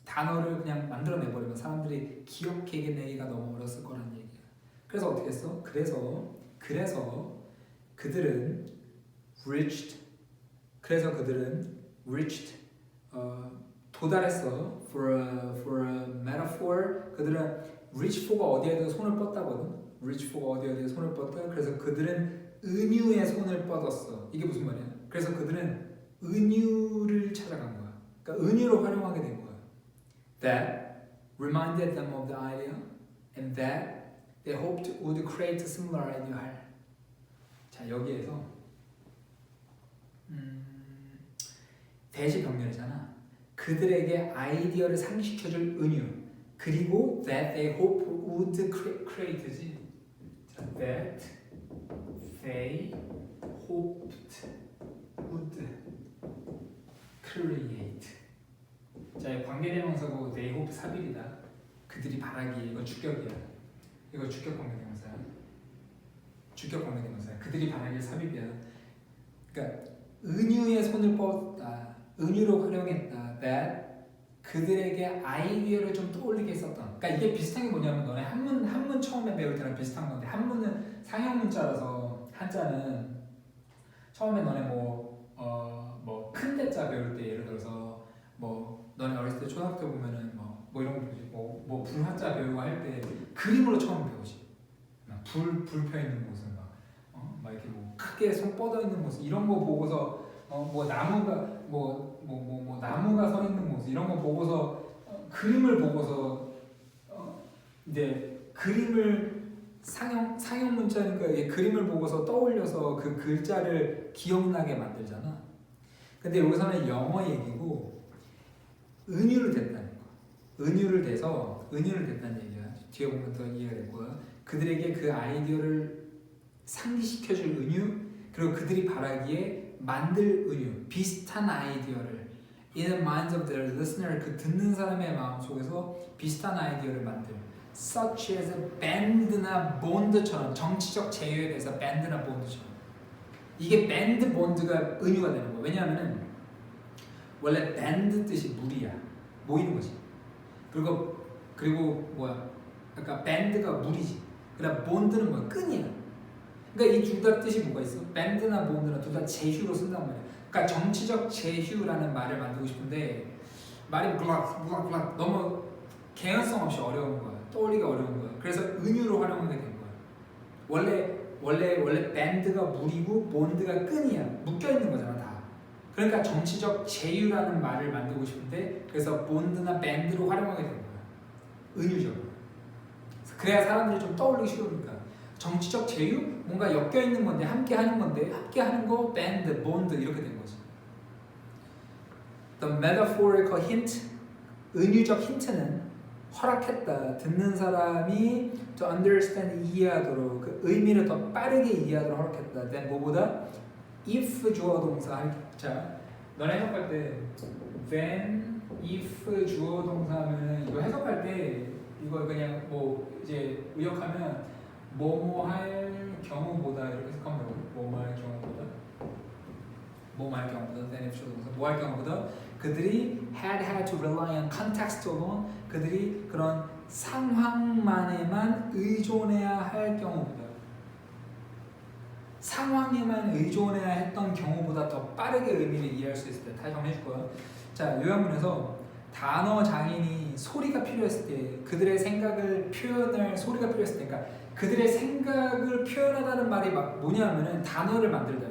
단어를 그냥 만들어내버리면 사람들이 기억해내기가 너무 어렸을 거라는 얘기야. 그래서 어떻게 했어? 그래서 그들은 reached 도달했어 for a metaphor 그들은 reach for가 어디에도 손을 뻗다거든. reach for가 어디에 손을 뻗다. 그래서 그들은 은유에 손을 뻗었어. 이게 무슨 말이야? 그래서 그들은 은유를 찾아간 거야. 그러니까 은유로 활용하게 된 거야. That reminded them of the idea and that they hoped would create a similar idea. 자 여기에서 대시병렬이잖아. 그들에게 아이디어를 상기시켜줄 은유 그리고 that they hope would create지. 자, that they hoped would create. 자, 관계대명사고 they hope 사빌이다. 그들이 바라기 이거 주격이야. 이거 주격 관계대명사야. 주격 관계대명사야. 그들이 바라기 삽입이야. 그러니까 은유에 손을 뻗었다. 은유로 활용했다. that 그들에게 아이디어를 좀 떠올리게 했었던. 그러니까 이게 비슷한 게 뭐냐면 너네 한문 처음에 배울 때랑 비슷한 건데 한문은 상형 문자라서 한자는 처음에 너네 뭐 큰 대자 배울 때 예를 들어서 뭐 너네 어렸을 때 초등학교 보면은 뭐 이런 거 배우지 뭐 불화자 배우고 할 때 그림으로 처음 배우지. 불 펴 있는 모습 막 이렇게 뭐 크게 손 뻗어 있는 모습 이런 거 보고서 뭐 나무가 나무가 서 있는 모습 이런 거 보고서 그림을 보고서 이제 그림을 상형 문자니까 이게 그림을 보고서 떠올려서 그 글자를 기억나게 만들잖아. 근데 여기서는 영어 얘기고 은유를 댔다는 거. 은유를 댔다는 얘기야. 뒤에 보면 더 이해가 될 거야. 그들에게 그 아이디어를 상기시켜줄 은유 그리고 그들이 바라기에 만들 은유 비슷한 아이디어를 in the minds of their listener 그 듣는 사람의 마음 속에서 비슷한 아이디어를 만들 such as band나 bond처럼 정치적 제휴에 대해서 band나 bond처럼 이게 band bond가 은유가 되는 거야. 왜냐하면 원래 band 뜻이 무리야 모이는 거지. 그리고 뭐야 그러니까 band가 무리지. 그다음 bond는 뭐야 끈이야. 그러니까 이 둘 다 뜻이 뭐가 있어? band나 bond나 둘 다 제휴로 쓴단 말이야. 그러니까 정치적 제휴라는 말을 만들고 싶은데 말이 블락 너무 개연성 없이 어려운 거야. 떠올리기 어려운 거야. 그래서 은유로 활용하게 된 거야. 원래 band가 무리고 bond가 끈이야. 묶여 있는 거잖아 다. 그러니까 정치적 제휴라는 말을 만들고 싶은데 그래서 bond나 band로 활용하게 된 거야. 은유적으로. 그래야 사람들이 좀 떠올리기 쉬우니까. 정치적 제휴 뭔가 엮여 있는 건데 함께 하는 거 band, bond 이렇게 된 거지. The metaphorical hint 은유적 힌트는 허락했다. 듣는 사람이 to understand 이해하도록 그 의미를 더 빠르게 이해하도록 허락했다. then 뭐보다 if 주어 동사 자 너네 해석할 때 then if 주어 동사하면 이거 해석할 때 이거 그냥 뭐 이제 의역하면 뭐뭐 할 경우보다 이렇게 해석하면 되고 뭐뭐 할 경우보다 뭐뭐 할 경우보다 beneficial 동사 뭐 할 경우보다 그들이 had to rely on context alone 그들이 그런 상황만에만 의존해야 할 경우보다 상황에만 의존해야 했던 경우보다 더 빠르게 의미를 이해할 수 있을 때 다시 한번 해줄 거야. 자, 요양문에서 단어 장인이 소리가 필요했을 때 그들의 생각을 표현할 소리가 필요했을 때 그러니까 그들의 생각을 표현하다는 말이 막 뭐냐면은 단어를 만들다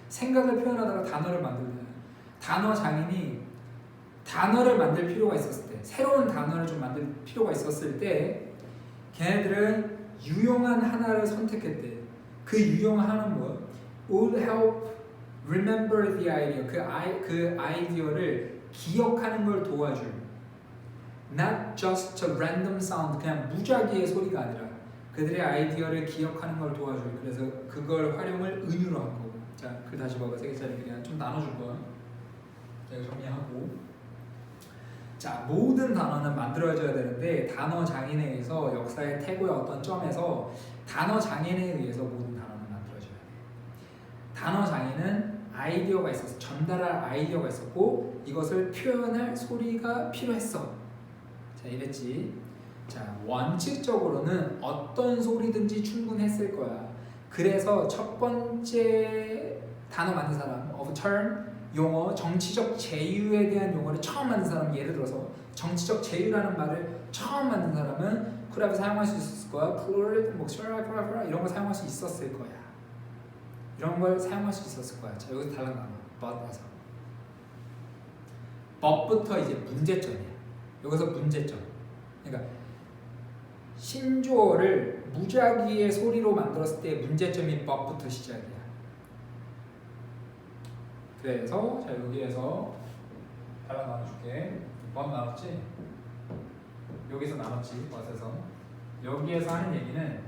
생각을 표현하다가 단어를 만들다 단어 장인이 단어를 만들 필요가 있었을 때 새로운 단어를 좀 만들 필요가 있었을 때 걔네들은 유용한 하나를 선택했대. 그 유용한 하나는 뭐야? Would help remember the idea. 그 아이디어를 기억하는 걸 도와줄. Not just a random sound. 그냥 무작위의 소리가 아니라 그들의 아이디어를 기억하는 걸 도와줄. 그래서 그걸 활용을 은유로 한 거고. 자, 그 다시 봐봐. 세 개짜리 그냥 좀 나눠줄 거야. 제가 정리하고. 자, 모든 단어는 만들어져야 되는데 단어 장인에 의해서 역사의 태고의 어떤 점에서 단어 장인에 의해서 모든 단어는 만들어져야 돼. 단어 장인은 아이디어가 있어서 전달할 아이디어가 있었고 이것을 표현할 소리가 필요했어. 자, 이랬지. 자, 원칙적으로는 어떤 소리든지 충분했을 거야. 그래서 첫 번째 단어 만든 사람, of term 용어, 정치적 제휴에 대한 용어를 처음 만든 사람 예를 들어서 정치적 제휴라는 말을 처음 만든 사람은 could have 사용할 수 있었을 거야. could, 뭐 이런 거 사용할 수 있었을 거야. 이런 걸 사용할 수 있었을 거야. 자, 여기서 달랑 나와. but에서. but부터 이제 문제점이야. 여기서 문제점. 그러니까 신조어를 무작위의 소리로 만들었을 때 문제점이 but부터 시작이야. 그래서 자 여기에서 달랑 나눠줄게. 번 나눴지? 여기서 나눴지. 버스에서 여기에서 하는 얘기는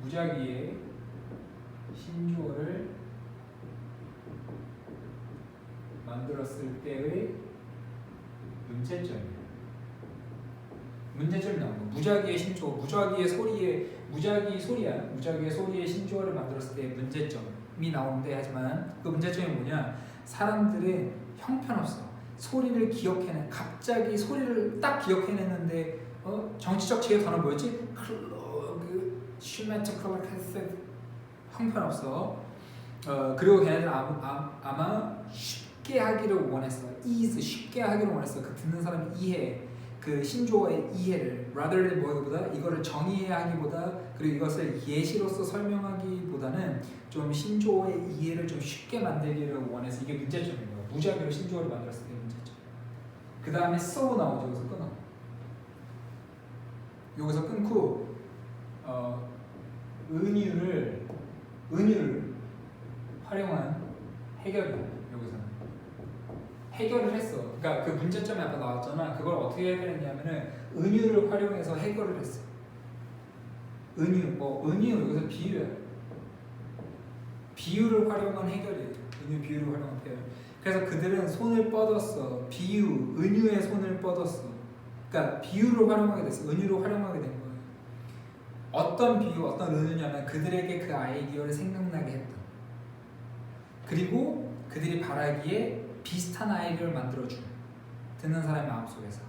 무작위의 신조어를 만들었을 때의 문제점이야. 문제점이 나온 거. 무작위의 신조어, 무작위의 소리의 신조어를 만들었을 때 문제점이 나오는데 하지만 그 문제점이 뭐냐? 사람들은 형편없어. 소리를 기억해내. 갑자기 소리를 딱 기억해냈는데 정치적 제휴 단어 뭐였지? 클로그, 슈메트 클로크 형편없어. 그리고 걔네들은 아마 쉽게 하기를 원했어. 쉽게 하기를 원했어. 그 듣는 사람이 이해. 그 신조어의 이해를 rather than 뭐보다 이거를 정의해야 하기보다 그리고 이것을 예시로서 설명하기보다는 좀 신조어의 이해를 좀 쉽게 만들기를 원해서 이게 문제점인 거야. 무작위로 신조어를 만들었을 때 문제점. 그 다음에 so 나오죠. 여기서 끊어. 여기서 끊고 은유를 활용한 해결이야. 해결을 했어. 그러니까 그 문제점이 아까 나왔잖아. 그걸 어떻게 해결했냐면은 은유를 활용해서 해결을 했어. 은유 여기서 비유야. 비유를 활용한 해결이에요. 비유를 활용한 해결. 그래서 그들은 손을 뻗었어. 은유의 손을 뻗었어. 그러니까 비유를 활용하게 됐어. 은유를 활용하게 된 거예요. 어떤 비유, 어떤 은유냐면 그들에게 그 아이디어를 생각나게 했다. 그리고 그들이 바라기에 비슷한 아이디어를 만들어준 듣는 사람의 마음속에서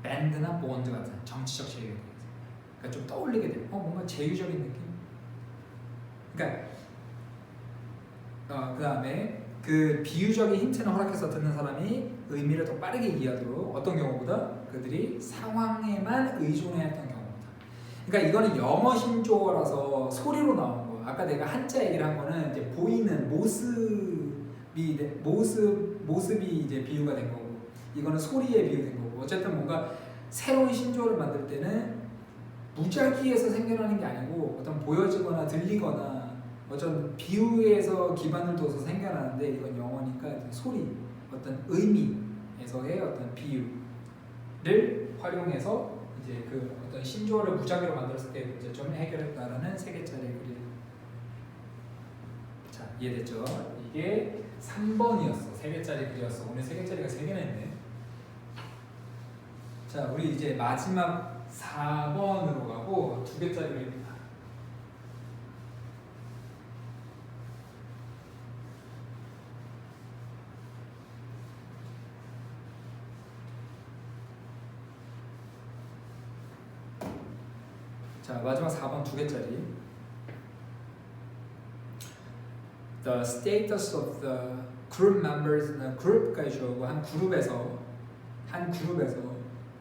밴드나 본드 같은 정치적 제휴에 대해서 그러니까 좀 떠올리게 돼. 뭔가 제휴적인 느낌. 그러니까 그 다음에 그 비유적인 힌트는 허락해서 듣는 사람이 의미를 더 빠르게 이해하도록 어떤 경우보다 그들이 상황에만 의존해야 했던 경우보다. 그러니까 이거는 영어 신조어라서 소리로 나온 거야. 아까 내가 한자 얘기를 한 거는 이제 보이는 모습이 이제 비유가 된 거고 이거는 소리에 비유된 거고 어쨌든 뭔가 새로운 신조어를 만들 때는 무작위에서 생겨나는 게 아니고 어떤 보여지거나 들리거나 어떤 비유에서 기반을 둬서 생겨나는데 이건 영어니까 소리 어떤 의미에서의 어떤 비유를 활용해서 이제 그 어떤 신조어를 무작위로 만들었을 때 문제점을 해결했다라는 세 개짜리 글이에요. 자, 이해됐죠? 이게 3번이었어. 3개짜리 글이었어. 오늘 3개짜리가 3개나 있네. 자, 우리 이제 마지막 4번으로 가고 2개짜리입니다. 자, 마지막 4번 2개짜리. The status of the group members는 그룹까지 주어고 한 그룹에서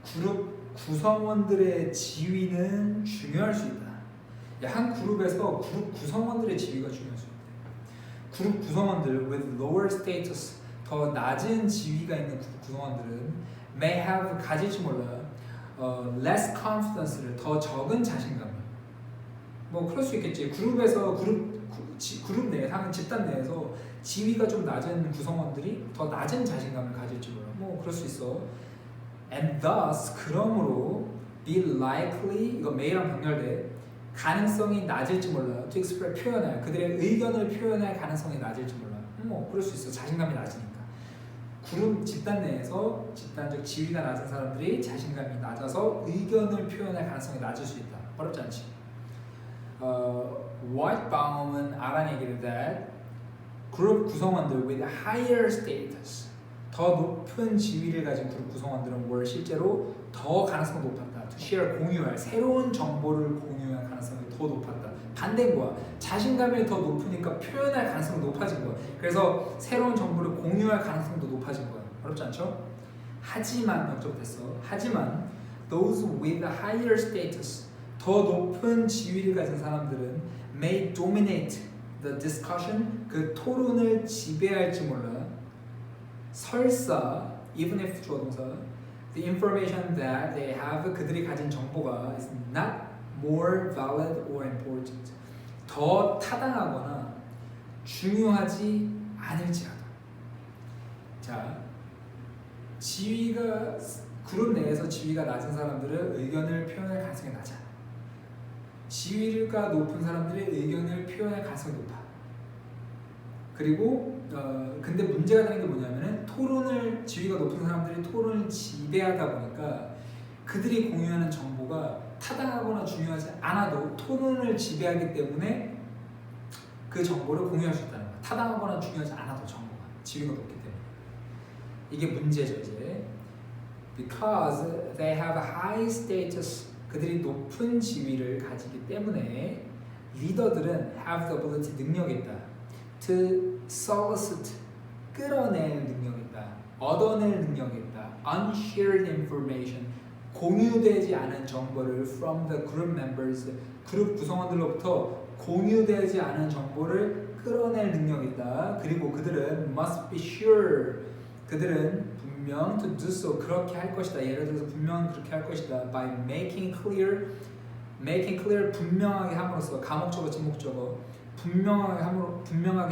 그룹 구성원들의 지위는 중요할 수 있다. 한 그룹에서 그룹 구성원들의 지위가 중요할 수 있다. 그룹 구성원들 with lower status 더 낮은 지위가 있는 그룹 구성원들은 may have 가질지 몰라 less confidence를 더 적은 자신감. 뭐 그럴 수 있겠지. 그룹에서 그룹 내에 한 집단 내에서 지위가 좀 낮은 구성원들이 더 낮은 자신감을 가질지 몰라. 뭐 그럴 수 있어. And thus 그러므로 be likely 이거 may랑 병렬돼 가능성이 낮을지 몰라. to express 표현할 그들의 의견을 표현할 가능성이 낮을지 몰라. 뭐 그럴 수 있어. 자신감이 낮으니까. 그룹 집단 내에서 집단적 지위가 낮은 사람들이 자신감이 낮아서 의견을 표현할 가능성이 낮을 수 있다. 어렵지 않지. Whitebaum은 알아내기를 that 그룹 구성원들 with higher status 더 높은 지위를 가진 그룹 구성원들은 뭘 실제로 더 가능성이 높았다. To share 공유할 새로운 정보를 공유할 가능성이 더 높았다. 반대인 거야. 자신감이 더 높으니까 표현할 가능성이 높아진 거야. 그래서 새로운 정보를 공유할 가능성도 높아진 거야. 어렵지 않죠? 하지만 역접됐어. 하지만 those with higher status 더 높은 지위를 가진 사람들은 may dominate the discussion 그 토론을 지배할지 몰라. 설사 even if 주어 동사 the information that they have 그들이 가진 정보가 is not more valid or important 더 타당하거나 중요하지 않을지라도. 자, 지위가 그룹 내에서 지위가 낮은 사람들은 의견을 표현할 가능성이 낮아. 지위가 높은 사람들의 의견을 표현할 가능성이 높아. 그리고 근데 문제가 되는 게 뭐냐면은 토론을 지위가 높은 사람들이 토론을 지배하다 보니까 그들이 공유하는 정보가 타당하거나 중요하지 않아도 토론을 지배하기 때문에 그 정보를 공유할 수 있다는 거야. 타당하거나 중요하지 않아도 정보가 지위가 높기 때문에 이게 문제죠 이제. Because they have a high status 그들이 높은 지위를 가지기 때문에 리더들은 have the ability 능력이 있다. To solicit 끌어낼 능력이 있다. 얻어낼 능력이 있다. Unshared information 공유되지 않은 정보를 from the group members 그룹 구성원들로부터 공유되지 않은 정보를 끌어낼 능력이 있다. 그리고 그들은 must be sure 그들은 분명 to do so 그렇게 할 것이다. 예를 들어서 분명 그렇게 할 것이다. By making clear 분명하게 함으로써 가목적어 지목적어 분명하게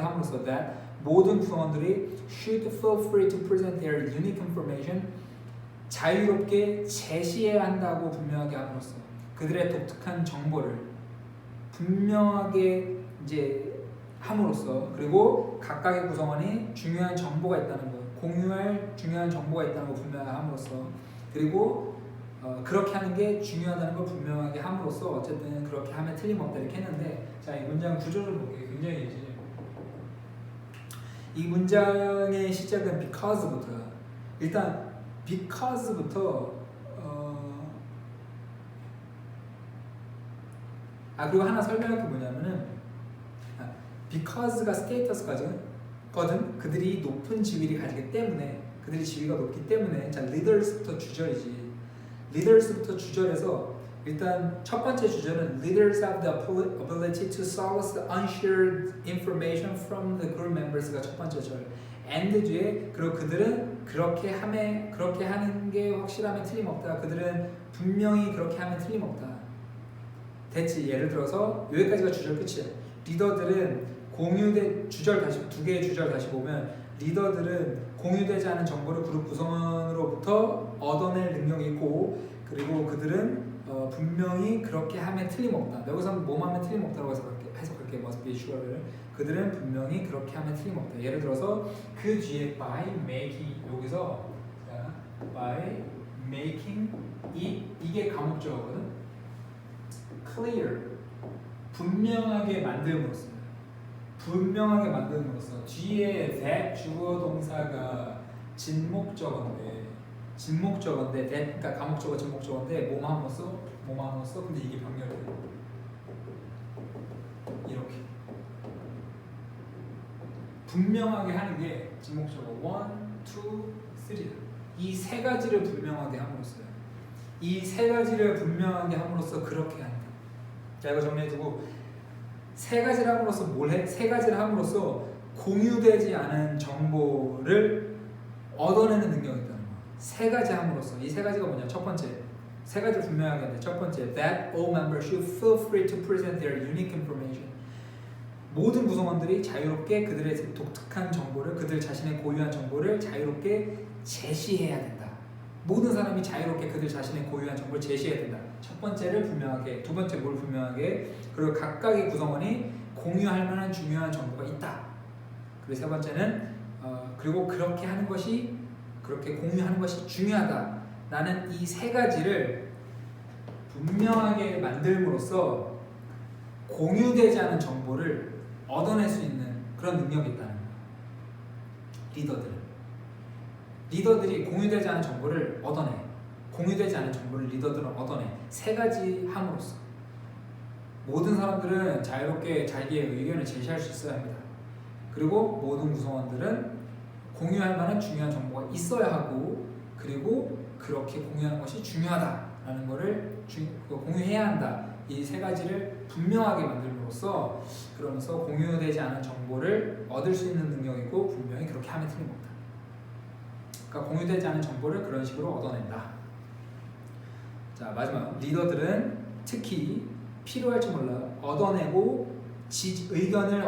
함으로써 that 모든 구성원들이 should feel free to present their unique information 자유롭게 제시해야 한다고 분명하게 함으로써 그들의 독특한 정보를 분명하게 이제 함으로써 그리고 각각의 구성원이 중요한 정보가 있다는 것 공유할 중요한 정보가 있다는 걸 분명하게 함으로써 그리고 그렇게 하는 게 중요하다는 걸 분명하게 함으로써 어쨌든 그렇게 하면 틀림없다 이렇게 했는데 자, 이 문장 구조를 볼게요. 굉장히 이제 이 문장의 시작은 because부터야. 일단 because부터 그리고 하나 설명할 게 뭐냐면은 because가 status거든. 그들이 높은 지위를 가지기 때문에 그들이 지위가 높기 때문에 자 leaders부터 주절이지. leaders부터 주절에서 일단 첫 번째 주절은 leaders have the ability to solicit unshared information from the group members가 첫 번째 절. and 뒤에 그리고 그들은 그렇게 하는 게 확실하면 틀림없다. 그들은 분명히 그렇게 하면 틀림없다. 됐지. 예를 들어서 여기까지가 주절 끝이야. 리더들은 공유된 주절 다시 두 개의 주절 다시 보면 리더들은 공유되지 않은 정보를 그룹 구성원으로부터 얻어낼 능력이 있고 그리고 그들은 분명히 그렇게 하면 틀림없다. 여기서 뭐만 하면 틀림없다고 해석할게. must be sure를 그들은 분명히 그렇게 하면 틀림없다. 예를 들어서 그 뒤에 by making 여기서 by making 이게 가목적어거든. clear 분명하게 만듦으로써 분명하게 만듦으로써 뒤에 that 주어 동사가 진목적어인데 that 그러니까 가목적어 진목적어인데 뭐함으로써 근데 이게 병렬돼 이렇게 분명하게 하는 게 진목적어 1, 2, 3다. 이 세 가지를 분명하게 함으로써요. 이 세 가지를 분명하게 함으로써 그렇게 한다. 자, 이거 정리해두고 세 가지를 함으로써 뭘 해? 세 가지를 함으로써 공유되지 않은 정보를 얻어내는 능력이 있다는 거야. 세 가지 함으로써 이 세 가지가 뭐냐? 첫 번째, 세 가지를 분명하게 하는데 첫 번째, that all members should feel free to present their unique information. 모든 구성원들이 자유롭게 그들의 독특한 정보를, 그들 자신의 고유한 정보를 자유롭게 제시해야 된다. 모든 사람이 자유롭게 그들 자신의 고유한 정보를 제시해야 된다. 첫 번째를 분명하게, 두 번째 뭘 분명하게, 그리고 각각의 구성원이 공유할 만한 중요한 정보가 있다. 그리고 세 번째는 그리고 그렇게 하는 것이, 그렇게 공유하는 것이 중요하다. 나는 이 세 가지를 분명하게 만들므로써 공유되지 않은 정보를 얻어낼 수 있는 그런 능력이 있다는 거예요. 리더들이 공유되지 않은 정보를 얻어내. 공유되지 않은 정보를 리더들은 얻어내. 세 가지 함으로써 모든 사람들은 자유롭게 자기의 의견을 제시할 수 있어야 합니다. 그리고 모든 구성원들은 공유할 만한 중요한 정보가 있어야 하고, 그리고 그렇게 공유하는 것이 중요하다라는 것을 공유해야 한다. 이 세 가지를 분명하게 만들므로써 그러면서 공유되지 않은 정보를 얻을 수 있는 능력이고, 분명히 그렇게 하면 틀림없다. 그러니까 공유되지 않은 정보를 그런 식으로 얻어낸다. 자, 마지막, 리더들은 특히 필요할지 몰라 얻어내고 의견을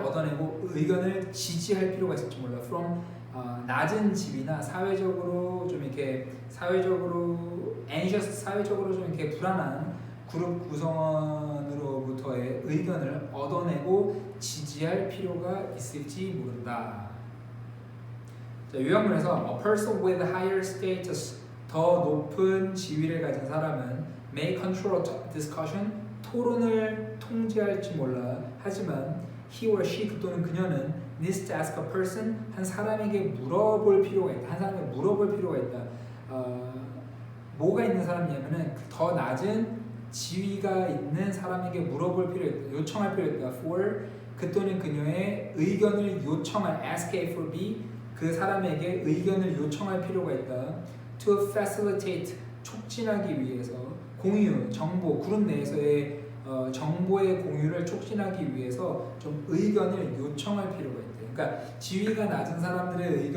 지지할 필요가 있을지 몰라. from 낮은 집이나 사회적으로 좀 이렇게 사회적으로 좀 이렇게 불안한 그룹 구성원으로부터의 의견을 얻어내고 지지할 필요가 있을지 모른다. 자, 요약문에서 a person with higher status, 더 높은 지위를 가진 사람은 may control discussion, 토론을 통제할지 몰라. 하지만 he or she, 그 또는 그녀는 needs to ask a person, 한 사람에게 물어볼 필요가 있다. 뭐가 있는 사람이냐면은 더 낮은 지위가 있는 사람에게 물어볼 필요 있다. 요청할 필요 있다. for, 그 또는 그녀의 의견을 요청할, ask A for B, 그 사람에게 의견을 요청할 필요가 있다. to facilitate, 촉진하기 위해서, 공유, 정보, 그룹 내에서의 정보의 공유를 촉진하기 위해서 좀 의견을 요청할 필요가 있다. 그러니까 지위가 낮은 사람들의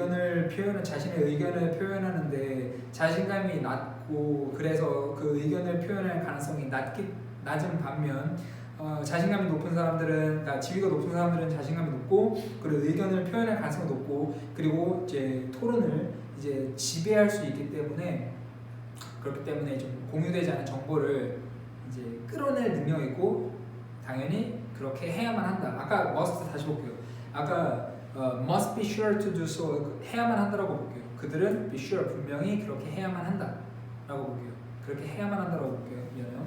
자신의 의견을 표현하는데 자신감이 낮고, 그래서 그 의견을 표현할 가능성이 낮은 반면 자신감이 높은 사람들은, 그러니까 지위가 높은 사람들은 자신감이 높고, 그리고 의견을 표현할 가능성이 높고, 그리고 이제 토론을 이제 지배할 수 있기 때문에, 그렇기 때문에 좀 공유되지 않은 정보를 이제 끌어낼 능력이고, 당연히 그렇게 해야만 한다. 아까 must 다시 볼게요. 아까 must be sure to do so, 해야만 한다라고 볼게요. 그들은 be sure, 분명히 그렇게 해야만 한다라고 볼게요. 그렇게 해야만 한다라고 볼게요. 미안해요.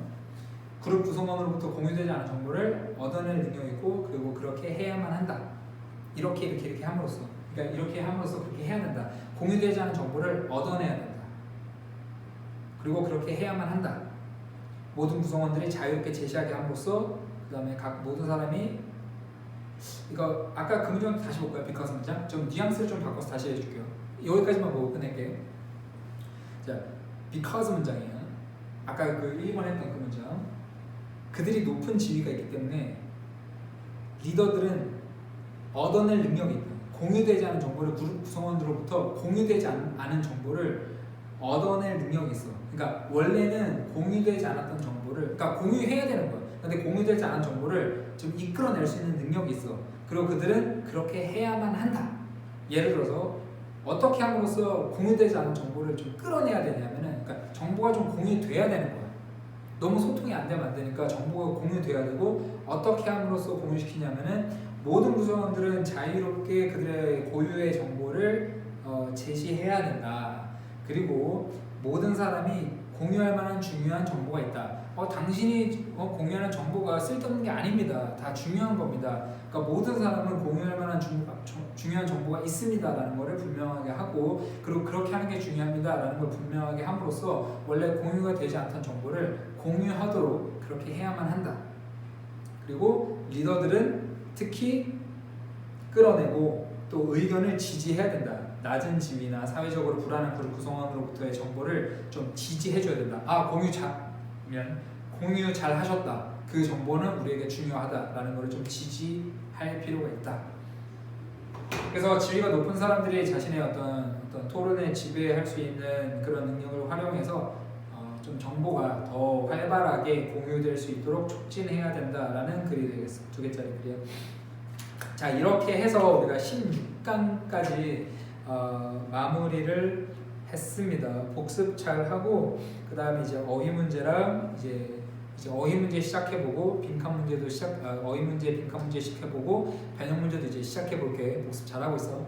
그룹 구성원으로부터 공유되지 않은 정보를 얻어낼 능력이고, 그리고 그렇게 해야만 한다. 이렇게 함으로써, 그러니까 이렇게 함으로써 그렇게 해야 된다. 공유되지 않은 정보를 얻어내야 된다. 그리고 그렇게 해야만 한다. 모든 구성원들이 자유롭게 제시하게 함으로써, 그 다음에 각 모든 사람이, 이거 아까 그 문장 다시 볼까요? because 문장 좀 뉘앙스를 좀 바꿔서 다시 해줄게요. 여기까지만 보고 끝낼게요. 자, because 문장이에요. 아까 그 1번 했던 그 문장. 그들이 높은 지위가 있기 때문에 리더들은 얻어낼 능력이 있다. 공유되지 않은 정보를 그룹 구성원들로부터 공유되지 않은 정보를 얻어낼 능력이 있어. 그러니까 원래는 공유되지 않았던 정보를, 그러니까 공유해야 되는 거야. 근데 공유되지 않은 정보를 좀 이끌어낼 수 있는 능력이 있어. 그리고 그들은 그렇게 해야만 한다. 예를 들어서 어떻게 함으로써 공유되지 않은 정보를 좀 끌어내야 되냐면은, 그러니까 정보가 좀 공유돼야 되는 거야. 너무 소통이 안 되면 안 되니까 정보가 공유돼야 되고, 어떻게 함으로써 공유시키냐면은 모든 구성원들은 자유롭게 그들의 고유의 정보를 제시해야 된다. 그리고 모든 사람이 공유할 만한 중요한 정보가 있다. 당신이 공유하는 정보가 쓸데없는 게 아닙니다. 다 중요한 겁니다. 그러니까 모든 사람은 공유할 만한 중요한 정보가 있습니다라는 것을 분명하게 하고, 그리고 그렇게 하는 게 중요합니다라는 걸 분명하게 함으로써 원래 공유가 되지 않던 정보를 공유하도록 그렇게 해야만 한다. 그리고 리더들은 특히 끌어내고 또 의견을 지지해야 된다. 낮은 지위나 사회적으로 불안한 그룹 구성원으로부터의 정보를 좀 지지해줘야 된다. 공유 잘 하셨다. 그 정보는 우리에게 중요하다라는 것을 좀 지지할 필요가 있다. 그래서 지위가 높은 사람들이 자신의 어떤 토론에 지배할 수 있는 그런 능력을 활용해서 좀 정보가 더 활발하게 공유될 수 있도록 촉진해야 된다라는 글이 되겠어. 2개짜리 글이요. 자, 이렇게 해서 우리가 16강까지 마무리를 했습니다. 복습 잘 하고 그 다음에 이제 어휘 문제랑 이제 어휘 문제 시작해보고 빈칸 문제도 어휘 문제, 빈칸 문제 시작해보고 변형 문제도 이제 시작해볼게. 복습 잘하고 있어.